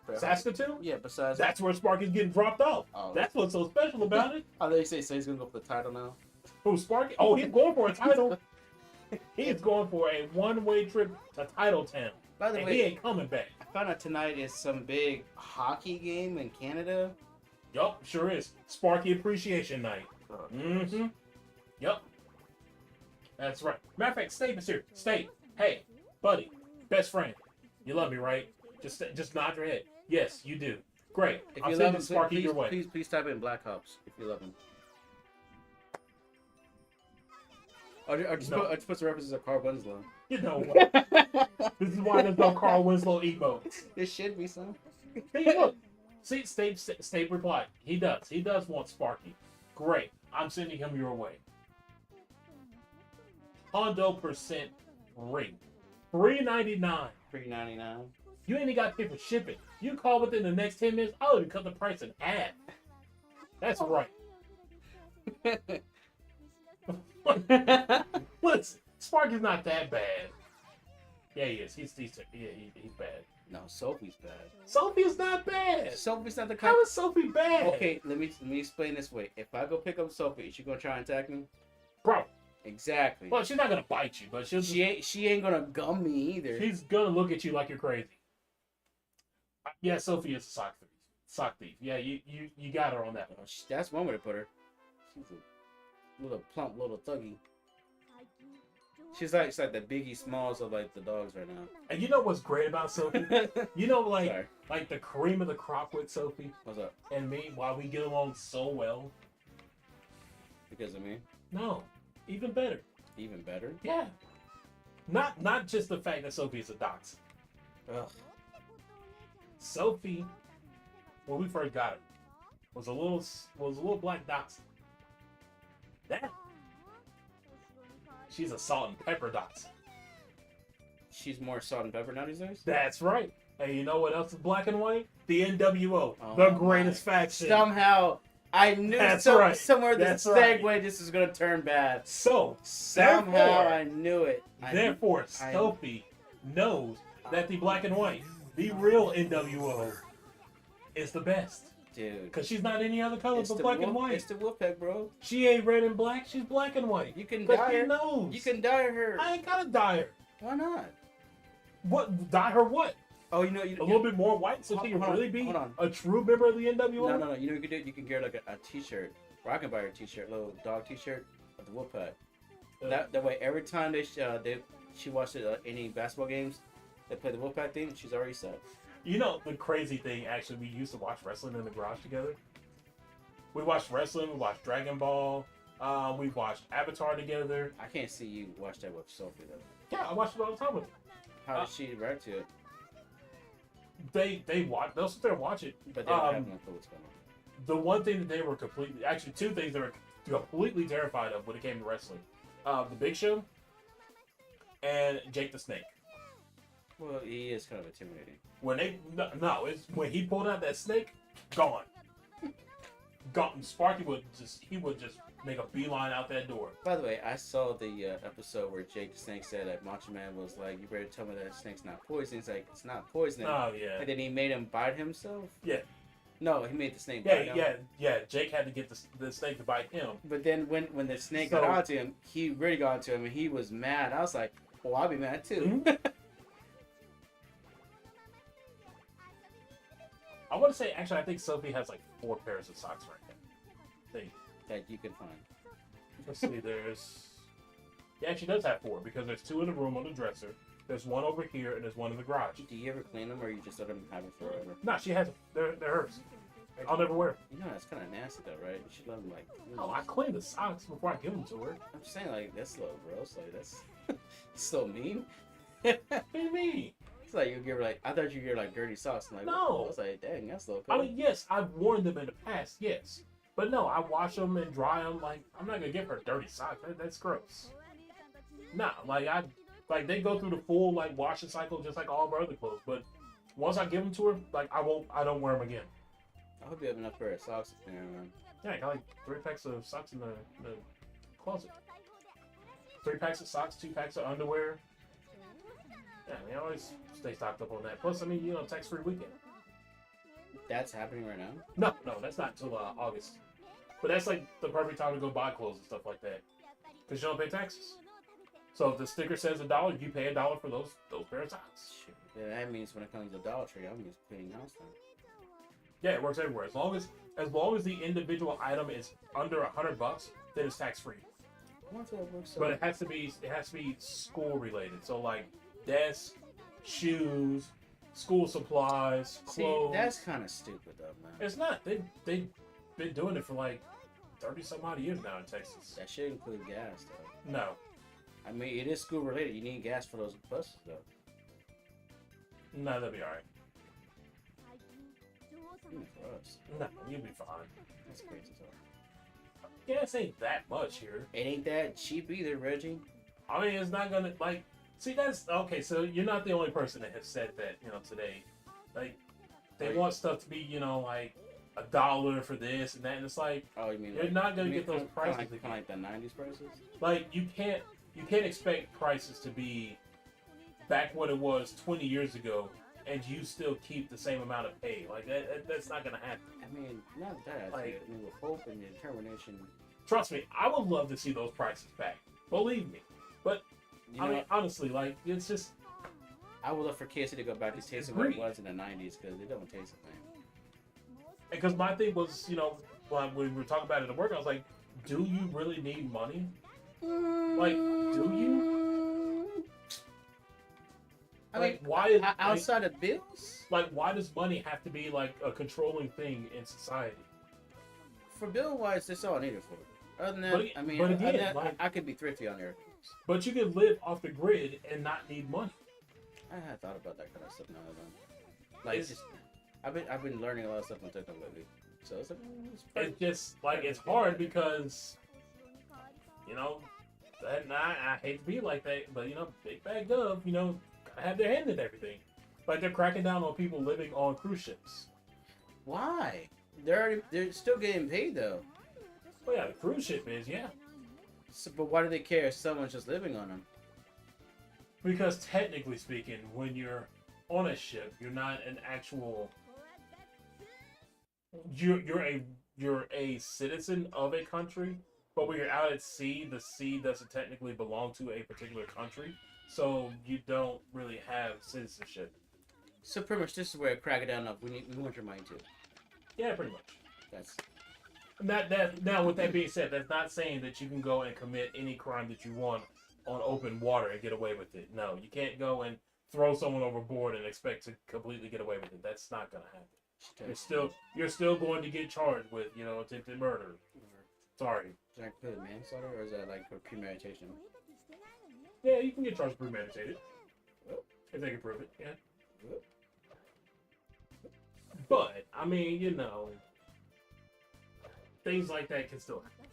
Bret Hart? Saskatoon? Yeah, besides. That's where Sparky's getting dropped off. Oh. That's what's so special about it. Oh, they say so he's gonna go for the title now. Who's Sparky? Oh, he's going for a title. He is going for a one-way trip to Title Town. By the And way, he ain't coming back. I found out tonight is some big hockey game in Canada. Yup, sure is. Sparky Appreciation Night. Oh, Mm-hmm. Yup. That's right. Matter of fact, State is here. State, hey, buddy, best friend. You love me, right? Just nod your head. Yes, you do. Great. If I'm you love sending him, Sparky please, your way. please type in Black Ops if you love him. Or just No. put some references of Carl Winslow. You know what? This is why there's no Carl Winslow emotes. There should be some. Hey, look. See, State replied. He does. He does want Sparky. Great. I'm sending him your way. Hondo percent rate. $3.99. $3.99. You ain't even got to pay for shipping. You call within the next 10 minutes, I'll even cut the price in half. That's right. Listen, Sparky's not that bad. Yeah, he is. He's bad. No, Sophie's bad. Sophie's not bad. Sophie's not the kind. How is Sophie bad? Okay, let me explain this way. If I go pick up Sophie, is she gonna try and attack me? Bro. Exactly. Well, she's not gonna bite you, but She ain't gonna gum me either. She's gonna look at you like you're crazy. Yeah, Sophie is a sock thief. Sock thief. Yeah, you got her on that one. That's one way to put her. She's a little plump, little thuggy. She's like the Biggie Smalls of like the dogs right now. And you know what's great about Sophie? You know, Sorry. like the cream of the crop with Sophie What's up? and me, why we get along so well. Because of me? No, even better. Even better? Yeah. Not just the fact that Sophie is a dox. Ugh. Sophie, when we first got her, was a little black dox. That she's a salt and pepper dox. She's more salt and pepper now these days? That's right. And you know what else is black and white? The NWO, Oh the greatest faction. Somehow, I knew That's right. somewhere this That's right. segue this is gonna turn bad. So Somehow therefore, I knew it. therefore Sophie knows that the black and white, the real NWO, is the best. Dude. Because she's not any other color but black and white. It's the Wolfpack, bro. She ain't red and black, she's black and white. You can But dye she her. knows. You can dye her. I ain't gotta dye her. Why not? What? Dye her what? Oh, you know, A little bit more white so she can Hold on, really be hold on. a true member of the NWO? No. You know what you can do? You can get like a t-shirt. Or I can buy her a t-shirt, little dog t-shirt of the Wolfpack. That way, every time she watches any basketball games, they play the Wolfpack theme, she's already set. You know, the crazy thing, actually, we used to watch wrestling in the garage together. We watched wrestling, we watched Dragon Ball, we watched Avatar together. I can't see you watch that with Sophie though. Yeah, I watched it all the time with her. How does she react to it? They'll sit there and watch it. But they don't have no clue what's going on. The one thing that they were actually two things they were completely terrified of when it came to wrestling. The Big Show and Jake the Snake. Well, he is kind of intimidating. It's when he pulled out that snake, gone. Sparky would just make a beeline out that door. By the way, I saw the episode where Jake the Snake said that Macho Man was like, "You better tell me that snake's not poison." He's like, "It's not poison." Oh yeah. And then he made him bite himself. Yeah. No, he made the snake bite him. Yeah. Jake had to get the snake to bite him. But then when the snake got onto him, he really got onto him and he was mad. I was like, "Oh, I'll be mad too." Mm-hmm. I want to say, actually, I think Sophie has like 4 pairs of socks right now. thing. that you can find. Let's see. Yeah, she does have 4 because there's 2 in the room on the dresser. There's 1 over here and there's 1 in the garage. Do you ever clean them or you just let them have it forever? No, she has. They're hers. I'll never wear them. You know that's kind of nasty though, right? You should let them like. No, I clean the socks before I give them to her. I'm just saying like that's a little gross. Like that's so mean. What do you mean? It's like you give her like I thought you give her like dirty socks. I'm like No. I was like dang that's a little. I Cool. mean, yes, I've worn them in the past, yes. But no, I wash them and dry them. Like, I'm not going to give her dirty socks. That's gross. Nah, like they go through the full, like, washing cycle just like all of our other clothes. But once I give them to her, like, I don't wear them again. I hope you have enough pair of socks in there, man. Yeah, I got like 3 packs of socks in the closet. 3 packs of socks, 2 packs of underwear. Yeah, we always stay stocked up on that. Plus, I mean, you know, tax-free weekend. That's happening right now. No, that's not until August. But that's like the perfect time to go buy clothes and stuff like that, because you don't pay taxes. So if the sticker says $1, you pay $1 for those pair of socks. Shoot. Yeah, that means when it comes to Dollar Tree, I'm just cleaning house then. Yeah, it works everywhere. As long as the individual item is under $100, then it's tax free. I wonder if that works. But it has to be school related. So like desks, shoes, school supplies, clothes. See, that's kind of stupid though, man. It's not. They've been doing it for like 30 some odd years now in Texas. That should include gas though. No. I mean, it is school related. You need gas for those buses though. No, that'll be alright. For us, No, you'll be fine. that's crazy talk. Gas ain't that much here. It ain't that cheap either, Reggie. I mean, it's not gonna like. See, that's okay. So you're not the only person that has said that. You know, today, like they want stuff to be, you know, like $1 for this and that, and it's like Oh, you mean you're like, not gonna you mean get those prices. Kind of like the '90s prices. Like you can't expect prices to be back what it was 20 years ago, and you still keep the same amount of pay. Like that's not gonna happen. I mean, not that. Like- I mean, with hope and determination. Trust me, I would love to see those prices back. Believe me. But You I know, mean, honestly, like it's just I would love for KFC to go back to tasting what it was in the '90s because it don't taste the same. because my thing was, you know, when we were talking about it at work, I was like, do you really need money? Like, do you? I Like, mean, why is outside of bills? like why does money have to be like a controlling thing in society? For bill wise, that's all I need it for. Other than that, But- I mean, but other again, than that, like- I could be thrifty on there. But you can live off the grid and not need money. I had thought about that kind of stuff now and then. Like, It's- just, I've been learning a lot of stuff on TikTok lately. So it's like, It's just like it's hard because, you know, and I hate to be like that, but you know, big bag gov, you know, gotta have their hand in everything. Like they're cracking down on people living on cruise ships. why? They're still getting paid though. Well, yeah, the cruise ship is, yeah. So, but why do they care if someone's just living on them? Because technically speaking, when you're on a ship, you're not an actual. You're a citizen of a country, but when you're out at sea, the sea doesn't technically belong to a particular country, so you don't really have citizenship. So pretty much this is where cracking down of we want your money too. Yeah, pretty much. That's Now, with that being said, that's not saying that you can go and commit any crime that you want on open water and get away with it. No, you can't go and throw someone overboard and expect to completely get away with it. That's not gonna happen. You're still going to get charged with, you know, attempted murder. Sorry. Is that included manslaughter or is that like for premeditation? Yeah, you can get charged with premeditated. If they can prove it, yeah. But, I mean, you know, things like that can still happen.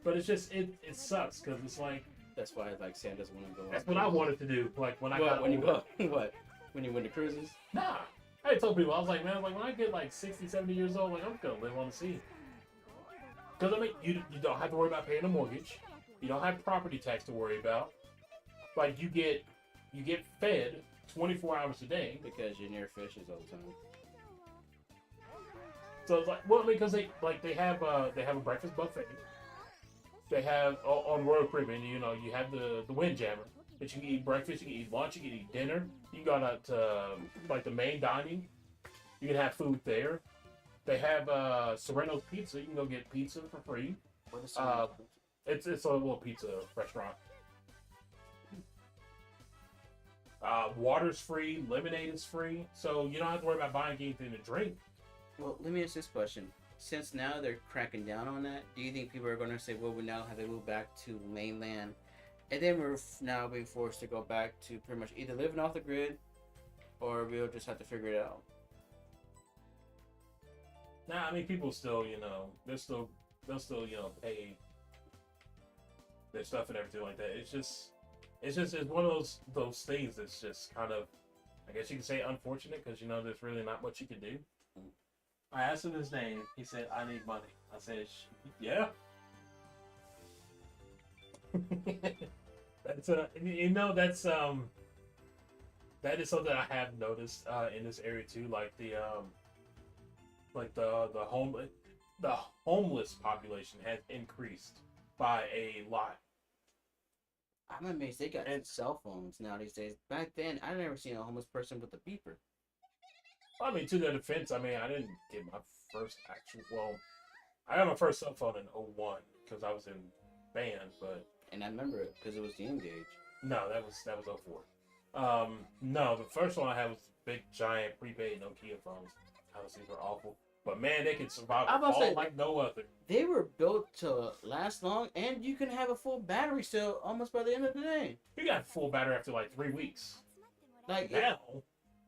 But it's just, it sucks, because it's like, That's why like Sam doesn't want to go. that's what I wanted to do. Like, when I What, got when you older. go what? When you win the cruises? Nah. I told people, I was like, man, like when I get like 60, 70 years old, like I'm gonna live on the sea. Because I mean, you don't have to worry about paying a mortgage. You don't have property tax to worry about. Like you get fed 24 hours a day. Because you're near fishes all the time. So it's like, well, because they have a breakfast buffet. They have on Royal Caribbean, you know, you have the Windjammer that you can eat breakfast, you can eat lunch, you can eat dinner. You can go out to like the main dining. You can have food there. They have Sereno's Pizza. You can go get pizza for free. What is It's a little pizza restaurant. Water's free, lemonade is free, so you don't have to worry about buying anything to drink. Well, let me ask this question. Since now they're cracking down on that, do you think people are going to say, well, we now have to move back to mainland, and then we're now being forced to go back to pretty much either living off the grid, or we'll just have to figure it out? Nah, I mean people still, they'll still, pay their stuff and everything like that. It's one of those things that's just kind of, I guess you could say, unfortunate because there's really not much you can do. I asked him his name. He said, "I need money." I said, "Yeah." That's that is something I have noticed in this area too. Like the homeless population has increased by a lot. I'm amazed they got cell phones now these days. Back then, I never seen a homeless person with a beeper. I mean, to their defense, I didn't get my first I got my first cell phone in '01 because I was in band, but And I remember it because it was the Engage. no, that was '04. No, the first one I had was big, giant, prepaid Nokia phones. These were awful. But man, they can survive I'm about to say, like no other. They were built to last long, and you can have a full battery still almost by the end of the day. You got full battery after like 3 weeks. Like Now,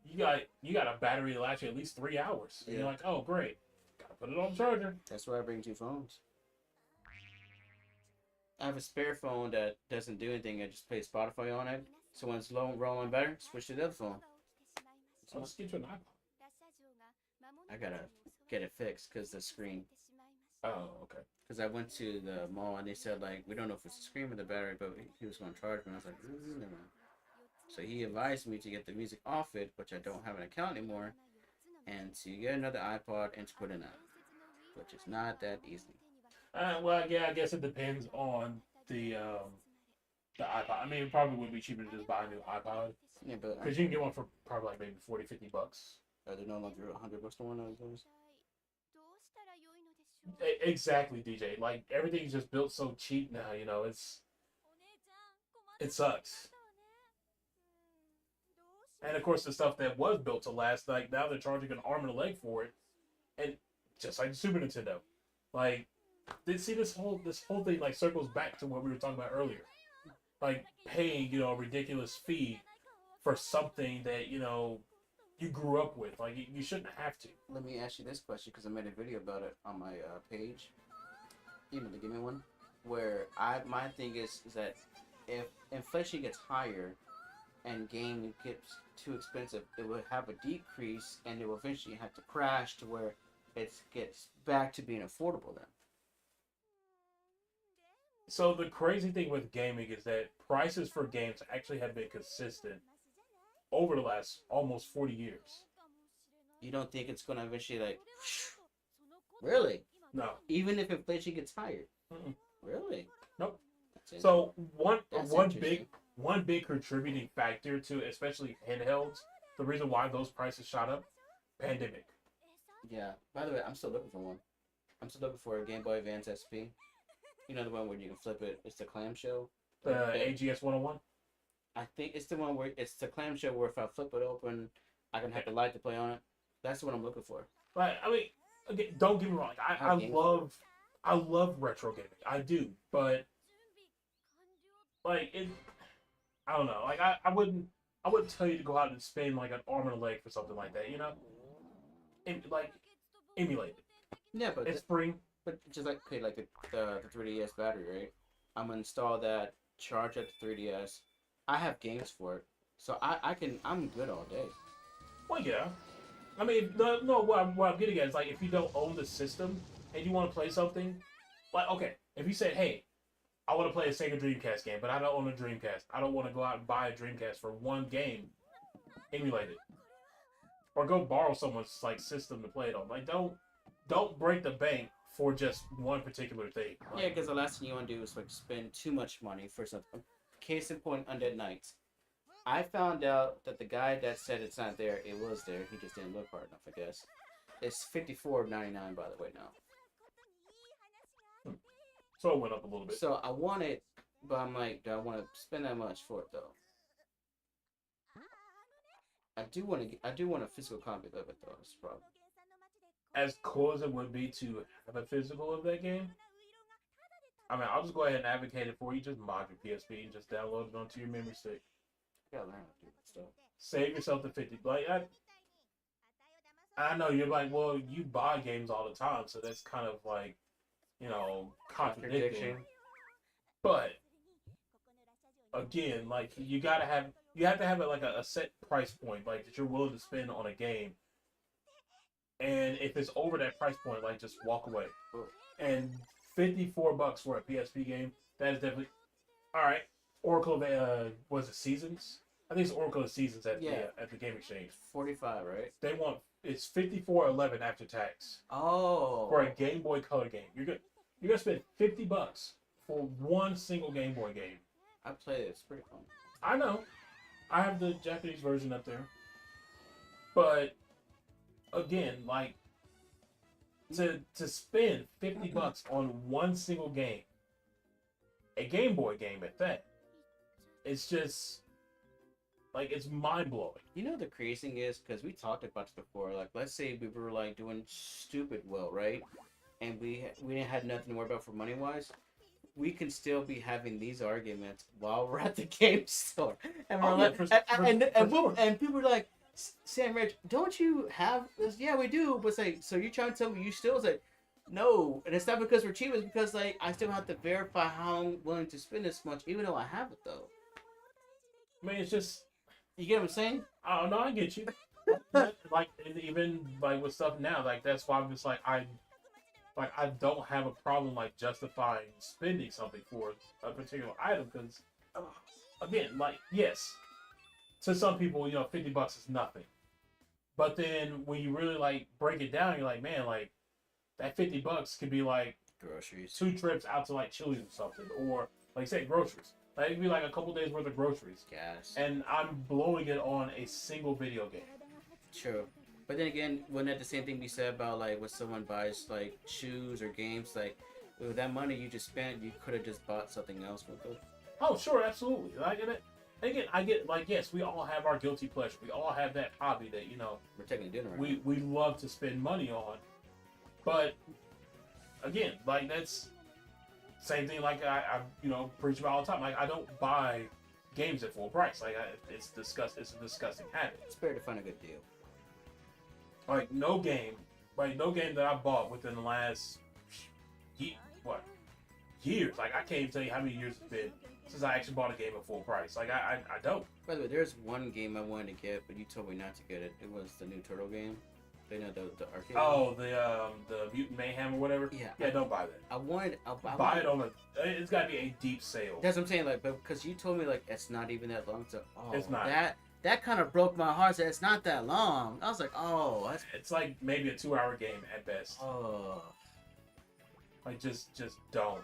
you got a battery that lasts you at least 3 hours. And you're like, oh great, gotta put it on the charger. That's why I bring 2 phones. I have a spare phone that doesn't do anything. I just play Spotify on it. So when it's low and rolling better, switch to the other phone. So let's get you an iPod. I gotta get it fixed because the screen. Oh, okay. Because I went to the mall and they said like we don't know if it's the screen or the battery, but he was gonna charge me. I was like, never mind. So he advised me to get the music off it, which I don't have an account anymore, and to get another iPod and to put in that, which is not that easy. Well, yeah, I guess it depends on the iPod. I mean, it probably would be cheaper to just buy a new iPod. Yeah, but Because you can get one for probably like maybe $40-50. are they no longer $100 to one of those? Exactly, DJ. Like everything's just built so cheap now. It sucks. And of course, the stuff that was built to last, like now they're charging an arm and a leg for it, and just like the Super Nintendo, like this whole thing like circles back to what we were talking about earlier, like paying a ridiculous fee for something that you grew up with. Like you shouldn't have to. Let me ask you this question because I made a video about it on my page. To give me one. Where my thing is that if inflation gets higher and game gets too expensive, it will have a decrease and it will eventually have to crash to where it gets back to being affordable then. So the crazy thing with gaming is that prices for games actually have been consistent over the last almost 40 years. You don't think it's going to eventually like... Really? No. Even if inflation gets higher? Mm-mm. Really? Nope. That's So one interesting. big contributing factor to especially handhelds, the reason why those prices shot up, pandemic. Yeah. By the way, I'm still looking for one. I'm still looking for a Game Boy Advance SP. You know the one where you can flip it. It's the clamshell. The AGS 101. I think it's the one where it's the clamshell where if I flip it open, I can have the light to play on it. That's what I'm looking for. Like I mean, again, don't get me wrong. I love retro gaming. I do, but like it, I don't know. Like I wouldn't tell you to go out and spend like an arm and a leg for something like that. Like emulate it. Yeah, but It's free. But just like okay, like the 3DS battery, right? I'm gonna install that, charge up the 3DS. I have games for it, so I'm good all day. Well, yeah. I mean, no. What I'm getting at is like if you don't own the system and you want to play something, like okay, if you said, hey, I want to play a Sega Dreamcast game, but I don't own a Dreamcast. I don't want to go out and buy a Dreamcast for one game. Emulate it, or go borrow someone's like system to play it on. Like don't break the bank for just one particular thing. Like, Yeah, because the last thing you want to do is like spend too much money for something. Case in point, Undead Knights. I found out that the guy that said it's not there, it was there. He just didn't look hard enough, I guess. It's $54.99 by the way now. So it went up a little bit. So I want it, but I'm like, do I want to spend that much for it though? I do want a physical copy of it though. That's the problem. As cool as it would be to have a physical of that game, I mean, I'll just go ahead and advocate it for you. Just mod your PSP and just download it onto your memory stick. You gotta learn how to do that stuff. Save yourself the 50. Like I know you're like, well, you buy games all the time, so that's kind of like, you know, contradicting. But again, like you have to have like a set price point, like that you're willing to spend on a game. And if it's over that price point, like just walk away. And $54 for a PSP game, that is definitely all right. Oracle of was it Seasons? I think it's Oracle of Seasons at the Game Exchange. 45, right? They want it's $54.11 after tax. Oh. For a Game Boy Color game, you're gonna spend $50 for one single Game Boy game. I played it. It's pretty fun. I know. I have the Japanese version up there. But again, like to spend $50 on one single game, a Game Boy game at that, it's just like it's mind blowing. You know the crazy thing is, because we talked about this before. Like, let's say we were like doing stupid well, right? And we had nothing to worry about for money wise. We can still be having these arguments while we're at the game store, and we're and people are like, Sam Rich, don't you have this? Yeah, we do. But it's like, so you're trying to tell me you still say no? And it's not because we're cheap. It's because like I still have to verify how I'm willing to spend this much, even though I have it though. I mean, it's just. You get what I'm saying? Oh no, I get you. Like even like with stuff now, like that's why I'm just like I don't have a problem like justifying spending something for a particular item because again, like yes, to some people, you know, $50 is nothing, but then when you really like break it down, you're like, man, like that $50 could be like groceries, 2 trips out to like Chili's or something, or like you said, groceries. Like it'd be like a couple days worth of groceries. Gas. And I'm blowing it on a single video game. True. But then again, wouldn't that the same thing be said about like when someone buys like shoes or games? Like with that money you just spent, you could have just bought something else with it. Oh, sure, absolutely. Like and again, I get like yes, we all have our guilty pleasure. We all have that hobby that you know we're taking dinner. We love to spend money on. But again, like that's. Same thing like I you know preach about all the time. Like I don't buy games at full price. Like it's a disgusting habit. It's better to find a good deal. Like no game that I bought within the last years. Like I can't even tell you how many years it's been since I actually bought a game at full price. Like I don't. By the way, there's one game I wanted to get, but you told me not to get it. It was the new Turtle game. You know the arcade. Oh, the Mutant Mayhem or whatever. Yeah, don't buy that. I wanted. Buy it on it's got to be a deep sale. That's what I'm saying. Like, but because you told me like it's not even that long. So it's not. That kind of broke my heart. That it's not that long. I was like, oh, it's like maybe a 2-hour game at best. Oh, like just don't.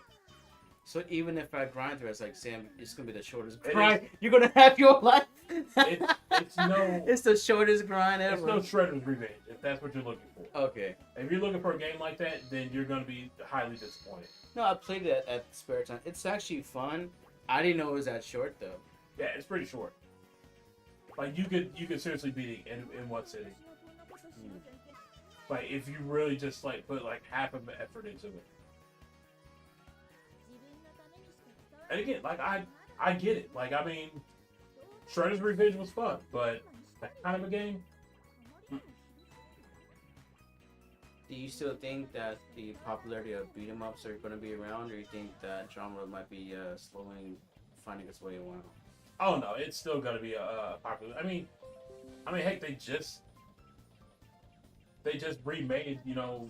So even if I grind through, it's like Sam, it's gonna be the shortest grind you're gonna have your life. It's the shortest grind ever. It's no Shredder's Revenge if that's what you're looking for. Okay. If you're looking for a game like that, then you're gonna be highly disappointed. No, I played it at spare time. It's actually fun. I didn't know it was that short though. Yeah, it's pretty short. Like you could seriously beat it in one sitting. Like if you really just like put like half of the effort into it. And again, like I get it. Like I mean, Shredder's Revenge was fun, but that kind of a game. Do you still think that the popularity of beat 'em ups are going to be around, or you think that genre might be slowly finding its way around? Oh no, it's still gonna be popular. I mean, heck, they just remade, you know,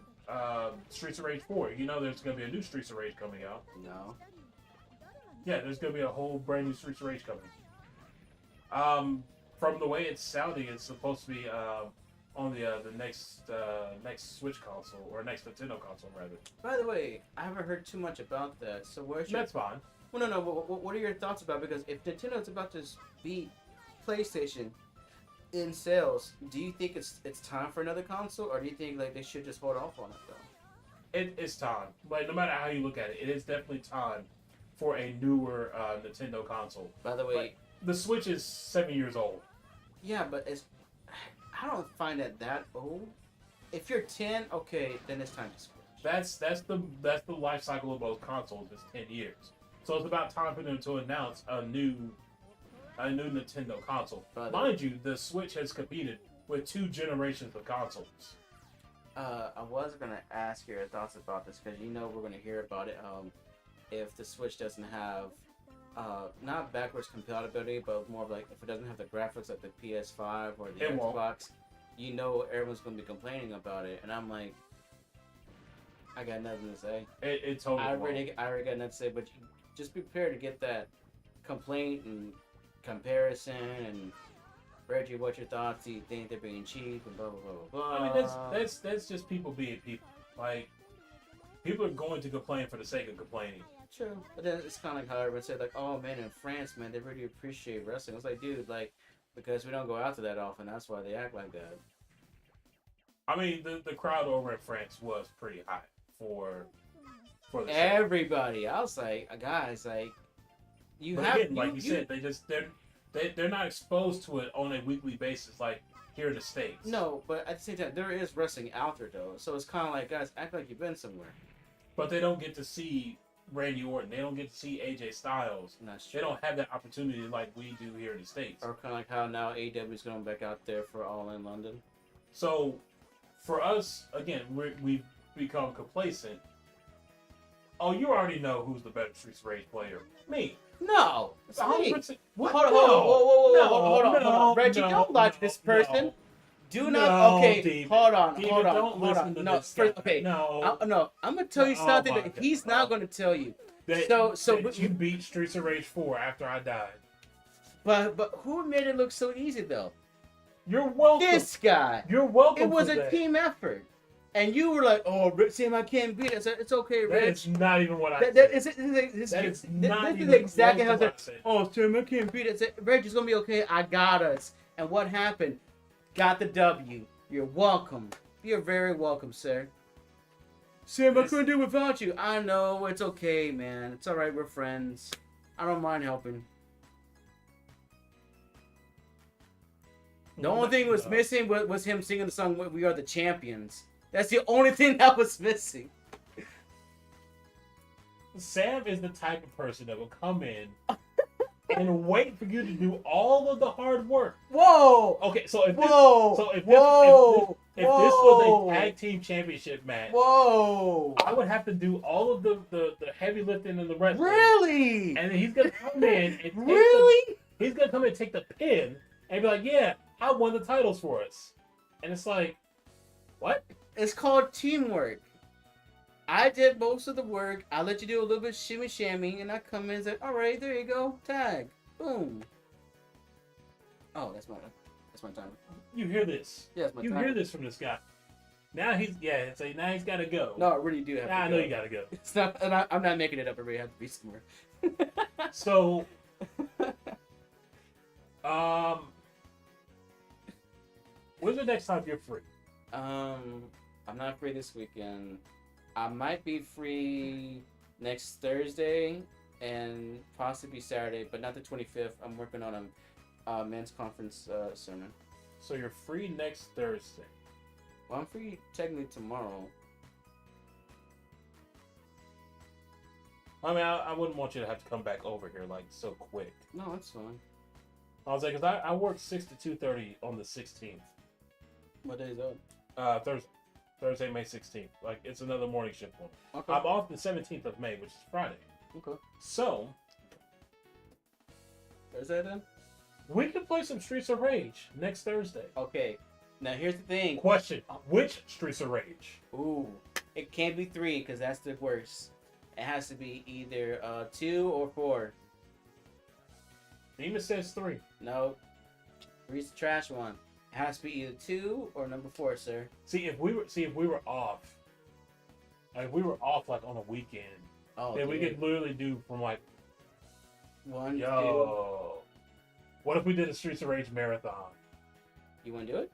Streets of Rage 4. You know, there's gonna be a new Streets of Rage coming out. No. Yeah, there's gonna be a whole brand new Streets of Rage coming. From the way it's sounding, it's supposed to be on the next Switch console or next Nintendo console rather. By the way, I haven't heard too much about that. So where's your? That's fine. Well, no. What are your thoughts about it? Because if Nintendo's about to beat PlayStation in sales, do you think it's time for another console, or do you think like they should just hold off on it though? It's time. Like no matter how you look at it, it is definitely time for a newer Nintendo console. By the way, Like, the Switch is 7 years old. yeah, but I don't find it that old. If you're 10, okay, then it's time to switch. That's the life cycle of most consoles is 10 years. So it's about time for them to announce a new Nintendo console. Mind you, the Switch has competed with 2 generations of consoles. I was gonna ask your thoughts about this because we're gonna hear about it. If the Switch doesn't have, not backwards compatibility, but more of like if it doesn't have the graphics like the PS5 or the Xbox, everyone's gonna be complaining about it. And I'm like, I got nothing to say. It totally. I already got nothing to say, but just be prepared to get that complaint and comparison and Reggie, what's your thoughts? Do you think they're being cheap and blah blah blah blah? I mean, that's just people being people. Like, people are going to complain for the sake of complaining. True, but then it's kind of like how everyone said, like, oh man, in France, man, they really appreciate wrestling. It's like, dude, like, because we don't go out to that often, that's why they act like that. I mean, the crowd over in France was pretty high for the show. Everybody. I was like, guys, like, like you said, they're not exposed to it on a weekly basis like here in the States. No, but at the same time, there is wrestling out there though, so it's kind of like, guys, act like you've been somewhere. But they don't get to see Randy Orton. They don't get to see AJ Styles. They don't have that opportunity like we do here in the States. Or kind of like how now AEW is going back out there for All in London. So, for us, again, we've become complacent. Oh, you already know who's the better Streets of Rage player. Me. No, it's me. What? Hold on, hold on. Reggie, don't lie to this person. No. Do not. Okay, David, hold on. Don't listen to this guy. Okay. No. No. I'm gonna tell you something that he's not gonna tell you. That you beat Streets of Rage 4 after I died. But who made it look so easy though? You're welcome. This guy. You're welcome. It was for a that. team effort. And you were like, "Oh, Sam, I can't beat it." I said, "It's okay, Rich." That's not even what I said. This is exactly how I said. Oh, Sam, I can't beat it. I said, Rich, it's gonna be okay. I got us. And what happened? Got the W. You're welcome. You're very welcome, sir. Sam, I couldn't do it without you. I know. It's okay, man. It's all right. We're friends. I don't mind helping. The only thing was missing was him singing the song "We Are the Champions." That's the only thing that was missing. Sam is the type of person that will come in and wait for you to do all of the hard work. Whoa! Okay, so if this Whoa! If this was a tag team championship match, whoa! I would have to do all of the heavy lifting and the wrestling. Really? And then he's gonna come in and he's gonna come in and take the pin and be like, "Yeah, I won the titles for us." And it's like, what? It's called teamwork. I did most of the work. I let you do a little bit of shimmy shammy, and I come in and say, "All right, there you go, tag, boom." Oh, that's my time. You hear this? Yeah, that's my time. You hear this from this guy. Now he's got to go. No, I really do have to go. I know you got to go. It's not, and I'm not making it up. I really have to be somewhere. So, when's the next time you're free? I'm not free this weekend. I might be free next Thursday and possibly Saturday, but not the 25th. I'm working on a men's conference sermon. So you're free next Thursday. Well, I'm free technically tomorrow. I mean, I wouldn't want you to have to come back over here like so quick. No, that's fine. I was like, because I work 6 to 2:30 on the 16th. What day is that? Thursday, May 16th. Like, it's another morning shift one. Okay. I'm off the 17th of May, which is Friday. Okay. So, Thursday then? we can play some Streets of Rage next Thursday. Okay. Now here's the thing. Question: which Streets of Rage? Ooh, it can't be 3 because that's the worst. It has to be either 2 or 4. Demon says 3. No, 3's the trash one. It has to be either 2 or number 4, sir. See, if we were off, like we were off like on a weekend, then we could literally do from like 1, 2. What if we did a Streets of Rage marathon? You want to do it?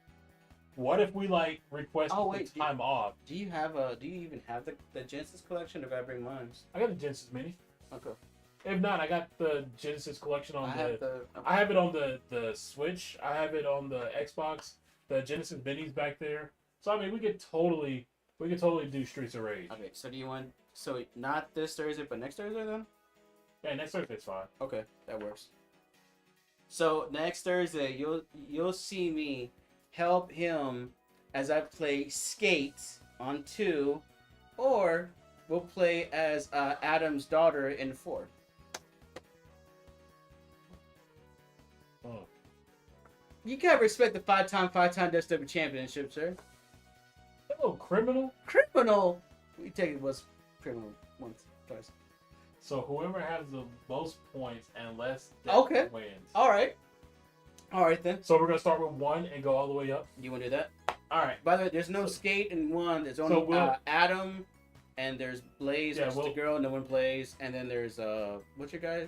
What if we like request Oh, wait, the time off? Do you even have the Genesis collection? Or gotta bring mine? I got the Genesis Mini. Okay. If not, I got the Genesis collection on I have it on the Switch. I have it on the Xbox. The Genesis Minis back there. So I mean, we could totally do Streets of Rage. Okay, so do you want? So not this Thursday, but next Thursday then? Yeah, next Thursday's fine. Okay, that works. So next Thursday, you'll see me help him as I play Skate on 2, or we'll play as Adam's daughter in 4. Oh. You gotta respect the five-time WWE championship, sir. That little criminal. Criminal. We take it was criminal once, twice. So whoever has the most points and less Okay. wins. All right then. So we're gonna start with 1 and go all the way up. You want to do that? All right. By the way, there's no Skate in 1. There's only Adam, and there's Blaze, which is the girl no one plays, and then there's what's your guy?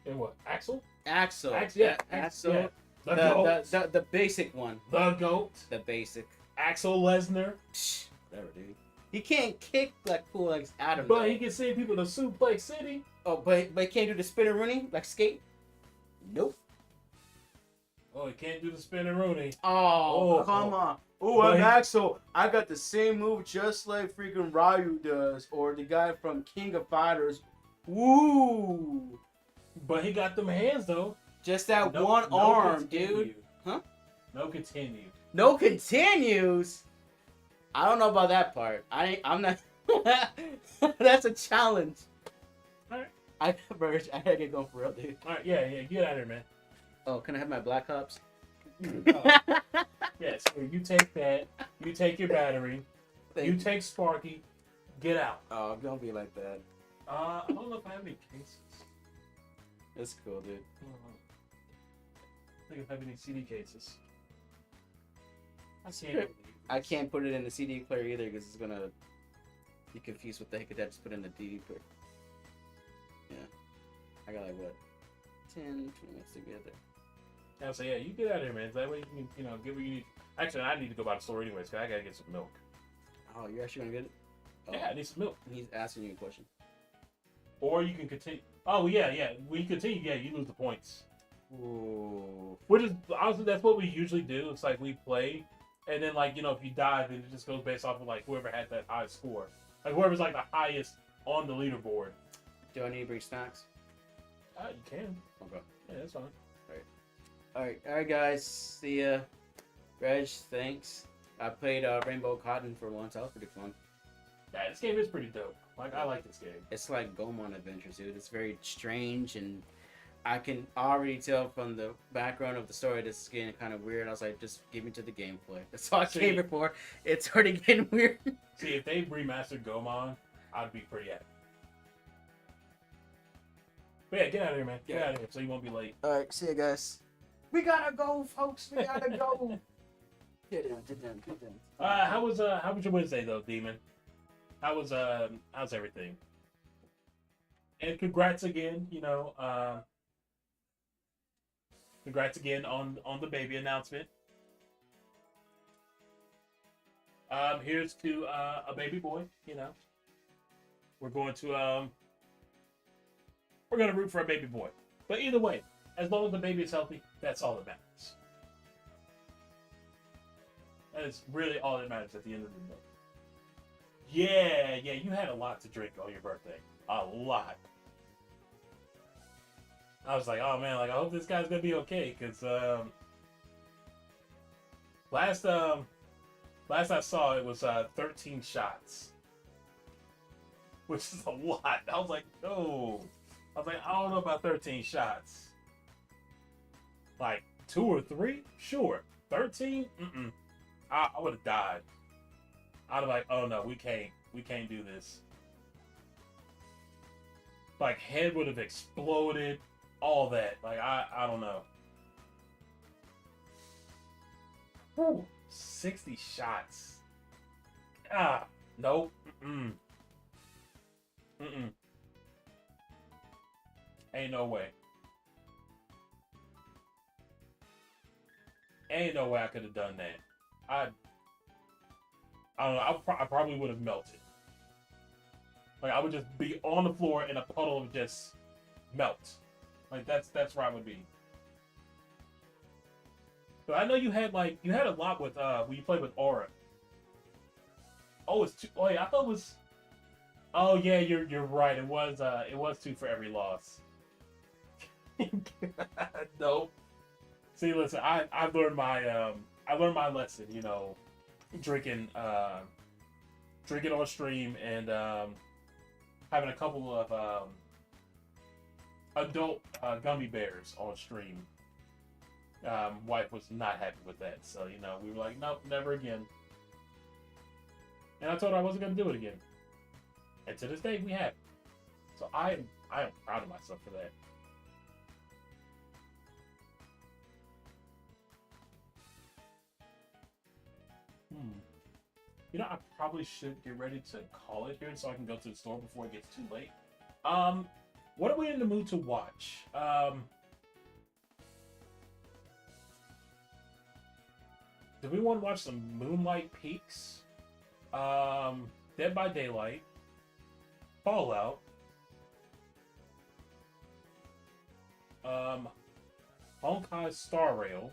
And what? Axel? Axel. Yeah. Axel. Yeah. The goat. The basic one. The goat. The basic. Axel Lesnar. Psh, whatever, dude. He can't kick like cool like Adam. But though. he can send people to Suplex City. Oh, but he can't do the spinner Rooney like Skate. Nope. Oh, he can't do the spinning Rooney. Oh, come on. Oh, I'm Axel. I got the same move just like freaking Ryu does, or the guy from King of Fighters. Woo! But he got them hands though. Just that one arm, dude. Huh? No continue. No continues. I don't know about that part. I'm not. That's a challenge. All right. I gotta get going for real, dude. All right. Yeah. Get out of here, man. Oh, can I have my Black Ops? Yeah. So you take that. You take your battery. You take Sparky. Get out. Oh, don't be like that. I don't know if I have any cases. That's cool, dude. I think I have any CD cases. I can't put it in the CD player either because it's gonna be confused with the heck I just put in the DVD player. Yeah, I got like what 10, 20 minutes together. I'll say, yeah, you get out of here, man. That way you can, get what you need. Actually, I need to go by the store anyways, because I gotta get some milk. Oh, you're actually gonna get it? Oh. Yeah, I need some milk. He's asking you a question. Or you can continue. Oh, yeah. We continue. Yeah, you lose the points. Ooh. Which is, honestly, that's what we usually do. It's like we play, and then, like, if you die, then it just goes based off of, like, whoever had that high score. Like, whoever's, like, the highest on the leaderboard. Do I need to bring snacks? You can. Okay. Yeah, that's fine. Alright, guys. See ya. Reg, thanks. I played Rainbow Cotton for once. That was pretty fun. Yeah, this game is pretty dope. Like, I like this game. It's like Gomon Adventures, dude. It's very strange, and I can already tell from the background of the story this is getting kind of weird. I was like, just give me to the gameplay. That's all I came here for. It's already getting weird. See, if they remastered Gomon, I'd be pretty happy. But yeah, get out of here, man. Get out of here so you won't be late. Alright, see you guys. We gotta go, folks. We gotta go. Get down. How was your Wednesday though, Demon? How's everything? And congrats again, congrats again on the baby announcement. Here's to a baby boy, We're going to root for a baby boy. But either way, as long as the baby is healthy, that's all that matters. That is really all that matters at the end of the day. Yeah, you had a lot to drink on your birthday. A lot. I was like, oh man, I hope this guy's gonna be okay, because last I saw it was 13 shots. Which is a lot. I was like, no. I don't know about 13 shots. Like 2 or 3? Sure. 13? I would have died. I'd have like, oh no, we can't do this. Like head would have exploded, all that. Like I don't know. Whew, 60 shots. Nope. Ain't no way. ain't no way I could have done that. I don't know. I probably would have melted. Like I would just be on the floor in a puddle of just melt. Like that's where I would be. But I know you had a lot with when you played with Aura. Oh, it's two. Oh yeah, I thought it was. Oh yeah, you're right. It was two for every loss. No. See, listen, I learned my lesson. You know, drinking on stream and having a couple of adult gummy bears on stream. Wife was not happy with that, so you know we were like, nope, never again. And I told her I wasn't going to do it again. And to this day, we have. So I am proud of myself for that. You know, I probably should get ready to call it here so I can go to the store before it gets too late. What are we in the mood to watch? Do we want to watch some Moonlight Peaks? Dead by Daylight, Fallout, Honkai Star Rail.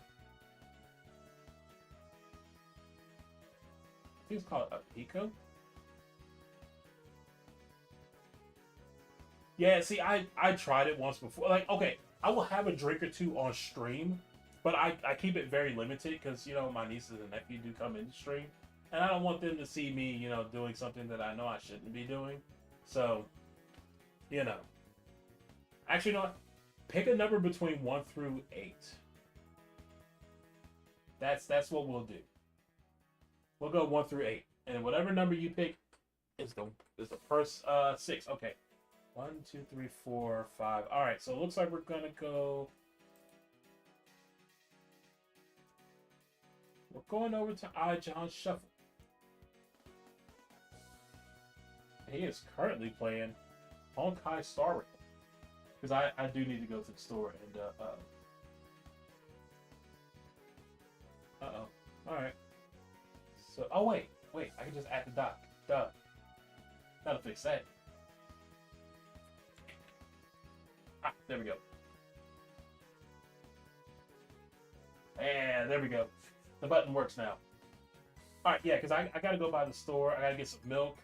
I think it's called Pico. Yeah, see, I tried it once before. Like, okay, I will have a drink or two on stream, but I keep it very limited because, you know, my nieces and nephew do come into stream. And I don't want them to see me, you know, doing something that I know I shouldn't be doing. So, you know. Actually, you know what? Pick a number between 1 through 8. That's what we'll do. We'll go 1 through 8. And whatever number you pick is the first 6. Okay. 1, 2, 3, 4, 5. Alright, so it looks like we're gonna go. We're going over to iJohn Shuffle. He is currently playing Honkai Star Rail. Because I do need to go to the store and Alright. So wait, I can just add the dock. Duh. That'll fix that. Ah, there we go. And there we go. The button works now. Alright, yeah, because I gotta go by the store. I gotta get some milk.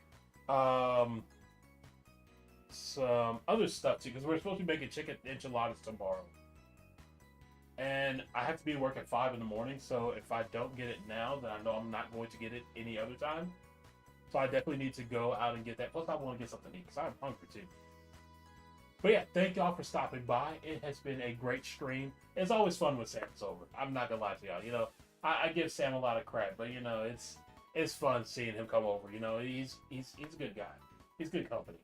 Some other stuff too, because we're supposed to be making chicken enchiladas tomorrow. And I have to be to work at 5 in the morning, so if I don't get it now, then I know I'm not going to get it any other time. So I definitely need to go out and get that. Plus, I want to get something to eat, because I'm hungry too. But yeah, thank y'all for stopping by. It has been a great stream. It's always fun when Sam's over. I'm not gonna lie to y'all. You know, I give Sam a lot of crap, but you know, it's fun seeing him come over. You know, he's a good guy. He's good company.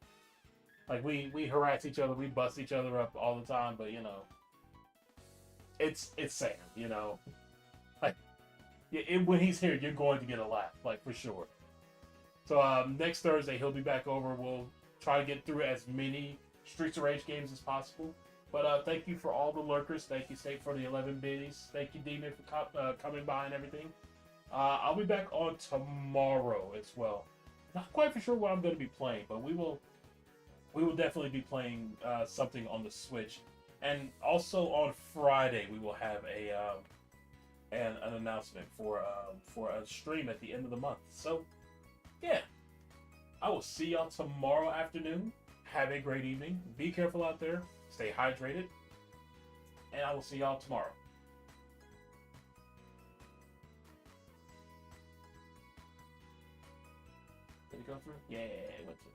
Like we harass each other, we bust each other up all the time, but you know, it's Sam. You know, like when he's here, you're going to get a laugh, like for sure. So next Thursday he'll be back over. We'll try to get through as many Streets of Rage games as possible. But thank you for all the lurkers. Thank you, State, for the 11 biddies. Thank you, Demon, for coming by and everything. I'll be back on tomorrow as well. Not quite for sure what I'm going to be playing, but we will definitely be playing something on the Switch. And also on Friday we will have an announcement for a stream at the end of the month. So yeah, I will see y'all tomorrow afternoon. Have a great evening. Be careful out there. Stay hydrated. And I will see y'all tomorrow. Did it go through? Yeah, it went through.